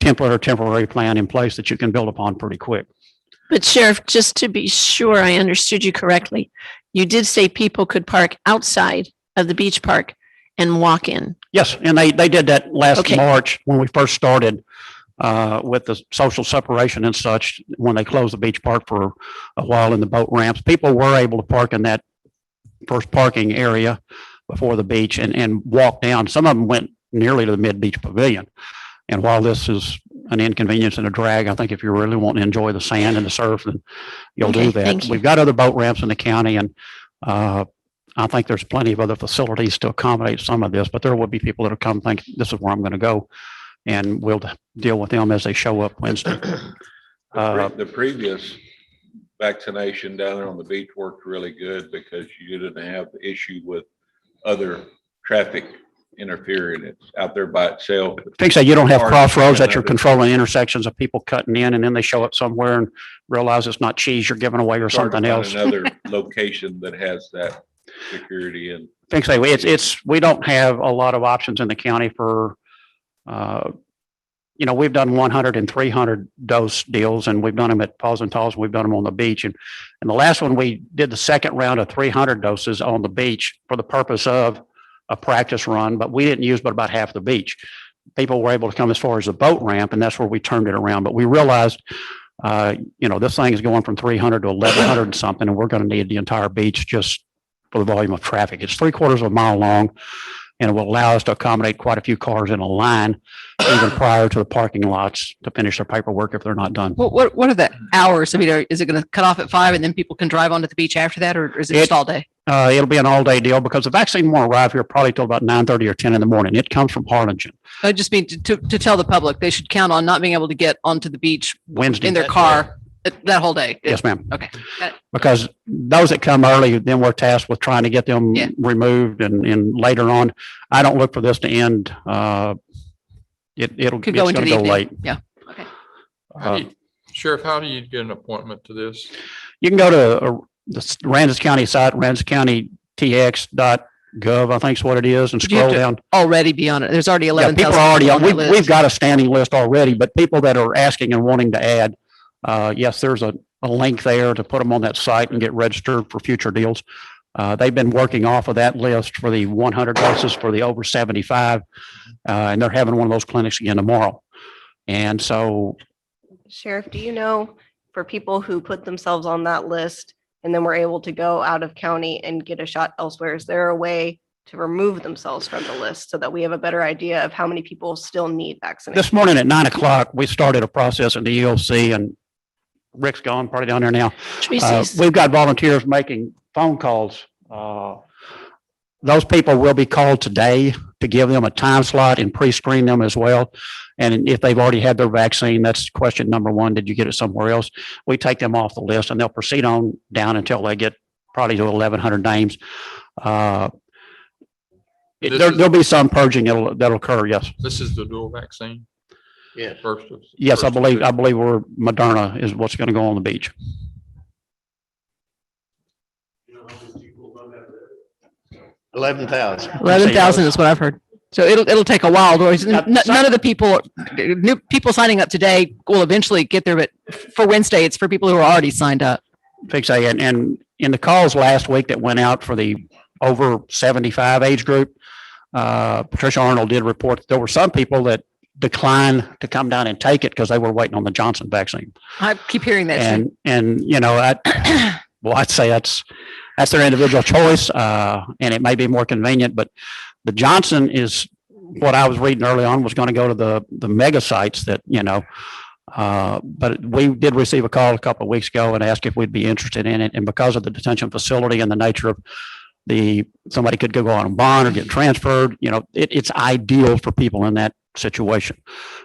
template or temporary plan in place that you can build upon pretty quick. But Sheriff, just to be sure I understood you correctly, you did say people could park outside of the beach park and walk in. Yes, and they did that last Okay. March when we first started with the social separation and such. When they closed the beach park for a while in the boat ramps, people were able to park in that first parking area before the beach and walk down. Some of them went nearly to the mid-beach pavilion. And while this is an inconvenience and a drag, I think if you really want to enjoy the sand and the surf, then you'll Okay, do that. thank you. We've got other boat ramps in the county, and I think there's plenty of other facilities to accommodate some of this, but there will be people that'll come think this is where I'm going to go, and we'll deal with them as they show up Wednesday. The previous vaccination down there on the beach worked really good because you didn't have the issue with other traffic interfering. It's out there by itself. Think so you don't have Cars crossroads that and you're other- controlling intersections of people cutting in, and then they show up somewhere and realize it's not cheese you're giving away or It's hard to something find else. Another location that has that security and. Think so. We don't have a lot of options in the county for, we've done 100 and 300 dose deals, and we've done them at Paws and Taws, and we've done them on the beach. And the last one, we did the second round of 300 doses on the beach for the purpose of a practice run, but we didn't use but about half the beach. People were able to come as far as the boat ramp, and that's where we turned it around. But we realized, this thing is going from 300 to 1,100 and something, and we're going to need the entire beach just for the volume of traffic. It's 3/4 of a mile long, and it will allow us to accommodate quite a few cars in a line even prior to the parking lots to finish their paperwork if they're not done. What are the hours? I mean, is it going to cut off at 5 and then people can drive onto the beach after that, or is it just all day? It'll be an all-day deal because the vaccine won't arrive here probably till about 9:30 or 10 in the morning. It comes from Harlingen I just mean to tell the public they should count on not being able to get onto the beach Wednesday. in their car that whole day. Yes, ma'am. Okay. Got it. Because those that come early, then we're tasked with trying to get them Yeah. removed and later on. I don't look for this to end. It's Could going go into to the go evening. late. Yeah. Okay. How do you- Sheriff, how do you get an appointment to this? You can go to the Aransas County site, aransascountytx.gov, gov, I think is what it is, and But you have scroll to down. Already be on it. There's already Yeah, 11,000. people are already, on that we've list. got a standing list already, but people that are asking and wanting to add, yes, there's a link there to put them on that site and get registered for future deals. They've been working off of that list for the 100 doses for the over 75, and they're having one of those clinics again tomorrow. And so Sheriff, do you know, for people who put themselves on that list and then were able to go out of county and get a shot elsewhere, is there a way to remove themselves from the list so that we have a better idea of how many people still need vaccination? this morning at 9 o'clock, we started a process in the EOC, and Rick's gone, probably down there now. We've got volunteers making phone calls. Those people will be called today to give them a time slot and pre-screen them as well. And if they've already had their vaccine, that's question number one. Did you get it somewhere else? We take them off the list and they'll proceed on down until they get probably to 1,100 names. There'll be some purging that'll occur. Yes. This is the dual vaccine. Yes. Yes, I believe we're Moderna is what's going to go on the beach. 11,000. 11,000 is what I've heard. So it'll take a while. None of the people, new people signing up today will eventually get there, but for Wednesday, it's for people who are already signed up. Fix that. And in the calls last week that went out for the over 75 age group, Patricia Arnold did report that there were some people that declined to come down and take it because they were waiting on the Johnson vaccine. I keep hearing that. And you know, I'd say that's their individual choice, and it may be more convenient, but the Johnson is what I was reading early on was going to go to the mega sites that, you know, but we did receive a call a couple of weeks ago and asked if we'd be interested in it. And because of the detention facility and the nature of somebody could go on a bond or get transferred, you know, it's ideal for people in that situation.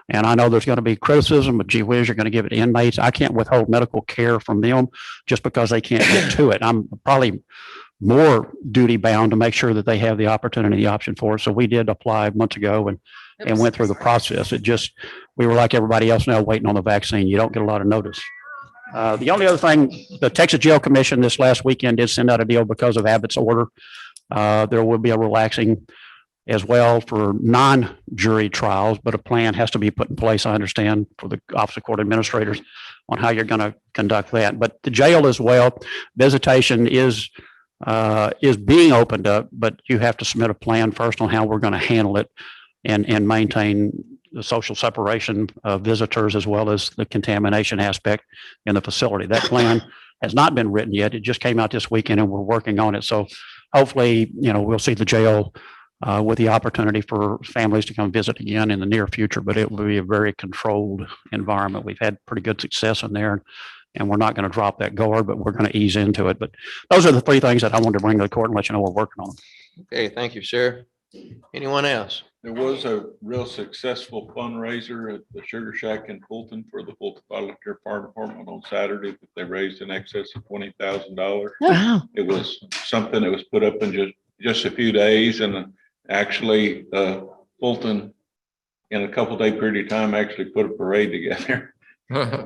And I know there's going to be criticism, but gee whiz, you're going to give it to inmates. I can't withhold medical care from them just because they can't get to it. I'm probably more duty bound to make sure that they have the opportunity, the option for it. So we did apply months ago and went through the process. We were like everybody else now waiting on the vaccine. You don't get a lot of notice. The only other thing, the Texas Jail Commission this last weekend did send out a deal because of Abbott's order. There will be a relaxing as well for non-jury trials, but a plan has to be put in place, I understand, for the Office of Court Administrators on how you're going to conduct that. But the jail as well, visitation is being opened up, but you have to submit a plan first on how we're going to handle it and maintain the social separation of visitors as well as the contamination aspect in the facility. That plan has not been written yet. It just came out this weekend and we're working on it. So hopefully, you know, we'll see the jail with the opportunity for families to come visit again in the near future, but it will be a very controlled environment. We've had pretty good success in there, and we're not going to drop that guard, but we're going to ease into it. But those are the three things that I wanted to bring to the court and let you know we're working on. Okay, thank you, Sheriff. Anyone else? There was a real successful fundraiser at the Sugar Shack in Fulton for the Fulton Volunteer Fire Department on Saturday that they raised in excess of $20,000. Wow. It was something that was put up in just a few days, and actually Fulton in a couple day period of time actually put a parade together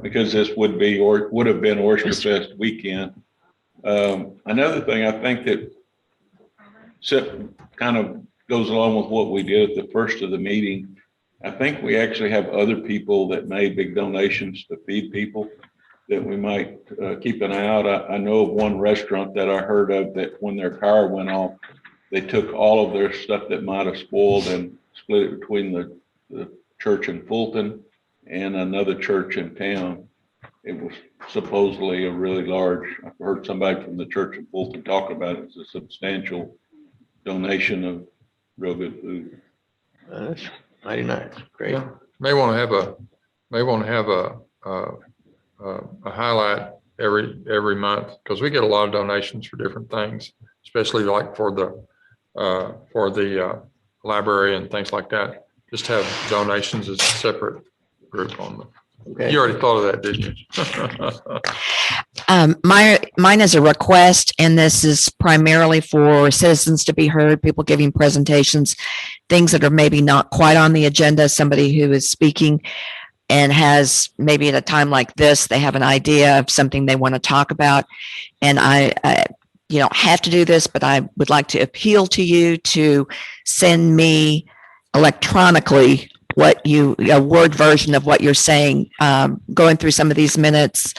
because this would have been Oyster Fest weekend. Another thing I think that kind of goes along with what we did at the first of the meeting. I think we actually have other people that made big donations to feed people that we might keep an eye out. I know of one restaurant that I heard of that when their power went off, they took all of their stuff that might have spoiled and split it between the church in Fulton and another church in town. It was supposedly a really large, I've heard somebody from the church in Fulton talk about it as a substantial donation of real good food. That's mighty nice. Great. Yeah. May want to have a highlight every month, because we get a lot of donations for different things, especially like for the library and things like that. Just have donations as a separate group on them. Okay. You already thought of that, didn't you? Mine is a request, and this is primarily for citizens to be heard, people giving presentations, things that are maybe not quite on the agenda, somebody who is speaking and has maybe at a time like this, they have an idea of something they want to talk about. And you don't have to do this, but I would like to appeal to you to send me electronically a word version of what you're saying. Going through some of these minutes,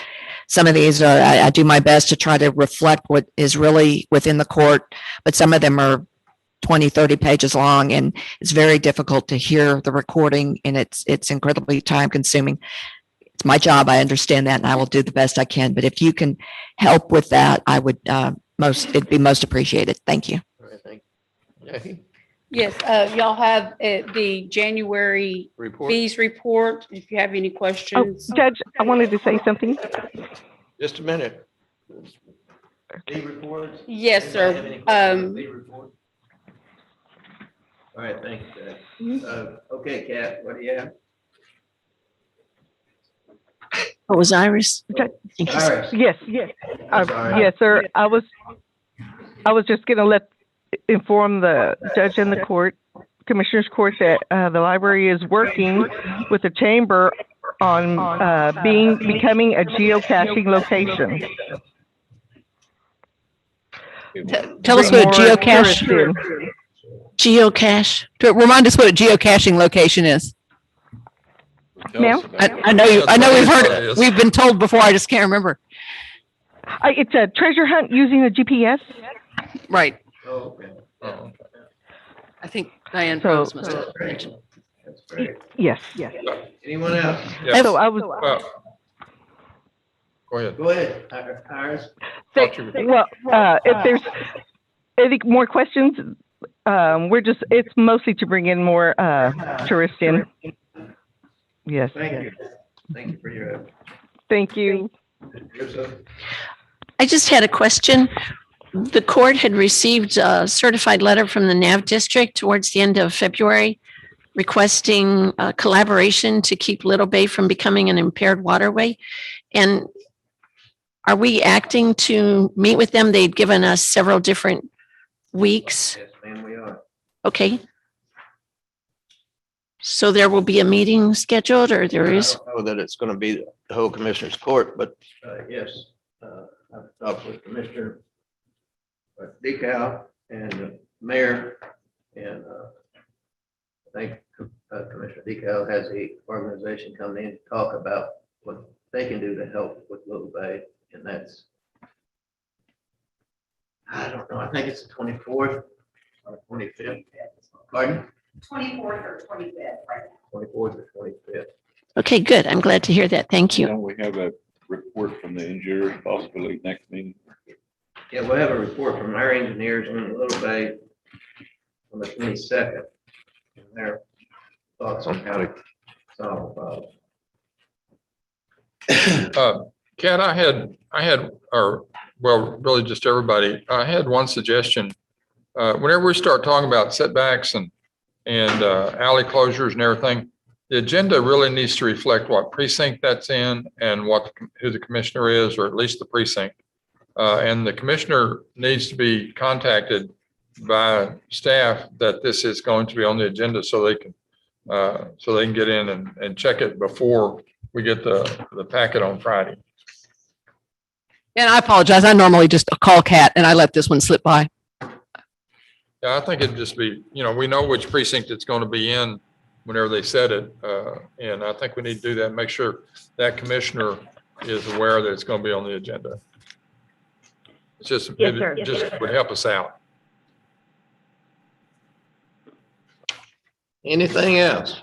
some of these are, I do my best to try to reflect what is really within the court, but some of them are 20, 30 pages long, and it's very difficult to hear the recording, and it's incredibly time consuming. It's my job. I understand that, and I will do the best I can. But if you can help with that, I would it'd be most appreciated. Thank you. All right, thank you. Jackie, Yes, y'all have the January report, fees report. If you have any questions. Judge, I wanted to say something. just a minute. Fee reports? Yes, sir. Anybody have any questions on fee report? All right, thank you, Jack. Okay, Kat, what do you have? What was Iris? Iris. Yes, Sorry. yes, sir. I was just gonna inform the judge and the court, Commissioners Court, that the library is working with the chamber on becoming a geocaching location. Tell us what a geocache, Geocache. remind us what a geocaching location is. Ma'am? I know we've been told before. I just can't remember. It's a treasure hunt using a GPS. Right. Oh, okay. Oh, I think Diane So- Rose must have mentioned. That's great. Yes. Anyone else? yeah. So I was, Well, go ahead. Go ahead, Iris. Thought you were- well, if there's any more questions, it's mostly to bring in more tourists in. Yes. Thank you. Thank you for your. Thank you. I just had a question. The court had received a certified letter from the NAV district towards the end of February requesting collaboration to keep Little Bay from becoming an impaired waterway. And are we acting to meet with them? They'd given us several different weeks. Yes, ma'am, we are. Okay. So there will be a meeting scheduled, or there is? I don't know that it's going to be the whole commissioner's court, but yes, I've talked with Commissioner Decal and the mayor, and I think Commissioner Decal has the organization coming in to talk about what they can do to help with Little Bay, and that's, I don't know, I think it's the 24th or 25th. Pardon? 24th or 25th, right? 24th or 25th. Okay, good. I'm glad to hear that. Thank you. Don't we have a report from the engineers possibly next meeting? Yeah, we'll have a report from our engineers on Little Bay on the 22nd. And their thoughts on how to solve the problem. Kat, I had, or, well, really just everybody, I had one suggestion. Whenever we start talking about setbacks and alley closures and everything, the agenda really needs to reflect what precinct that's in and who the commissioner is, or at least the precinct. And the commissioner needs to be contacted by staff that this is going to be on the agenda so they can get in and check it before we get the packet on Friday. And I apologize. I normally just call Kat and I let this one slip by. Yeah, I think it'd just be, we know which precinct it's going to be in whenever they set it. And I think we need to do that, make sure that commissioner is aware that it's going to be on the agenda. It's just, Yes, sir. it just would help us out. Anything else?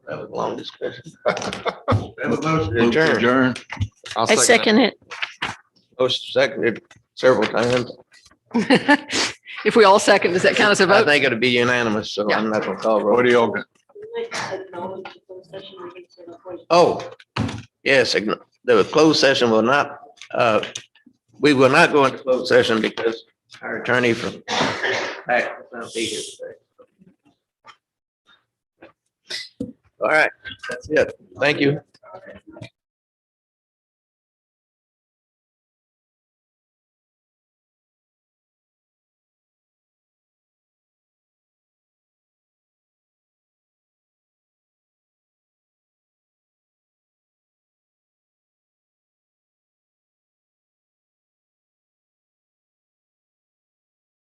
That was a long discussion. Have a motion to adjourn. Adjourn. I second it. Motion seconded several times. If we all second, does that count as a I vote? think it'll be unanimous, so I'm not gonna call. What do y'all got? Oh, yes, the closed session will not, we will not go into closed session because our attorney from PAC will not be here today. All right, that's it. Thank you.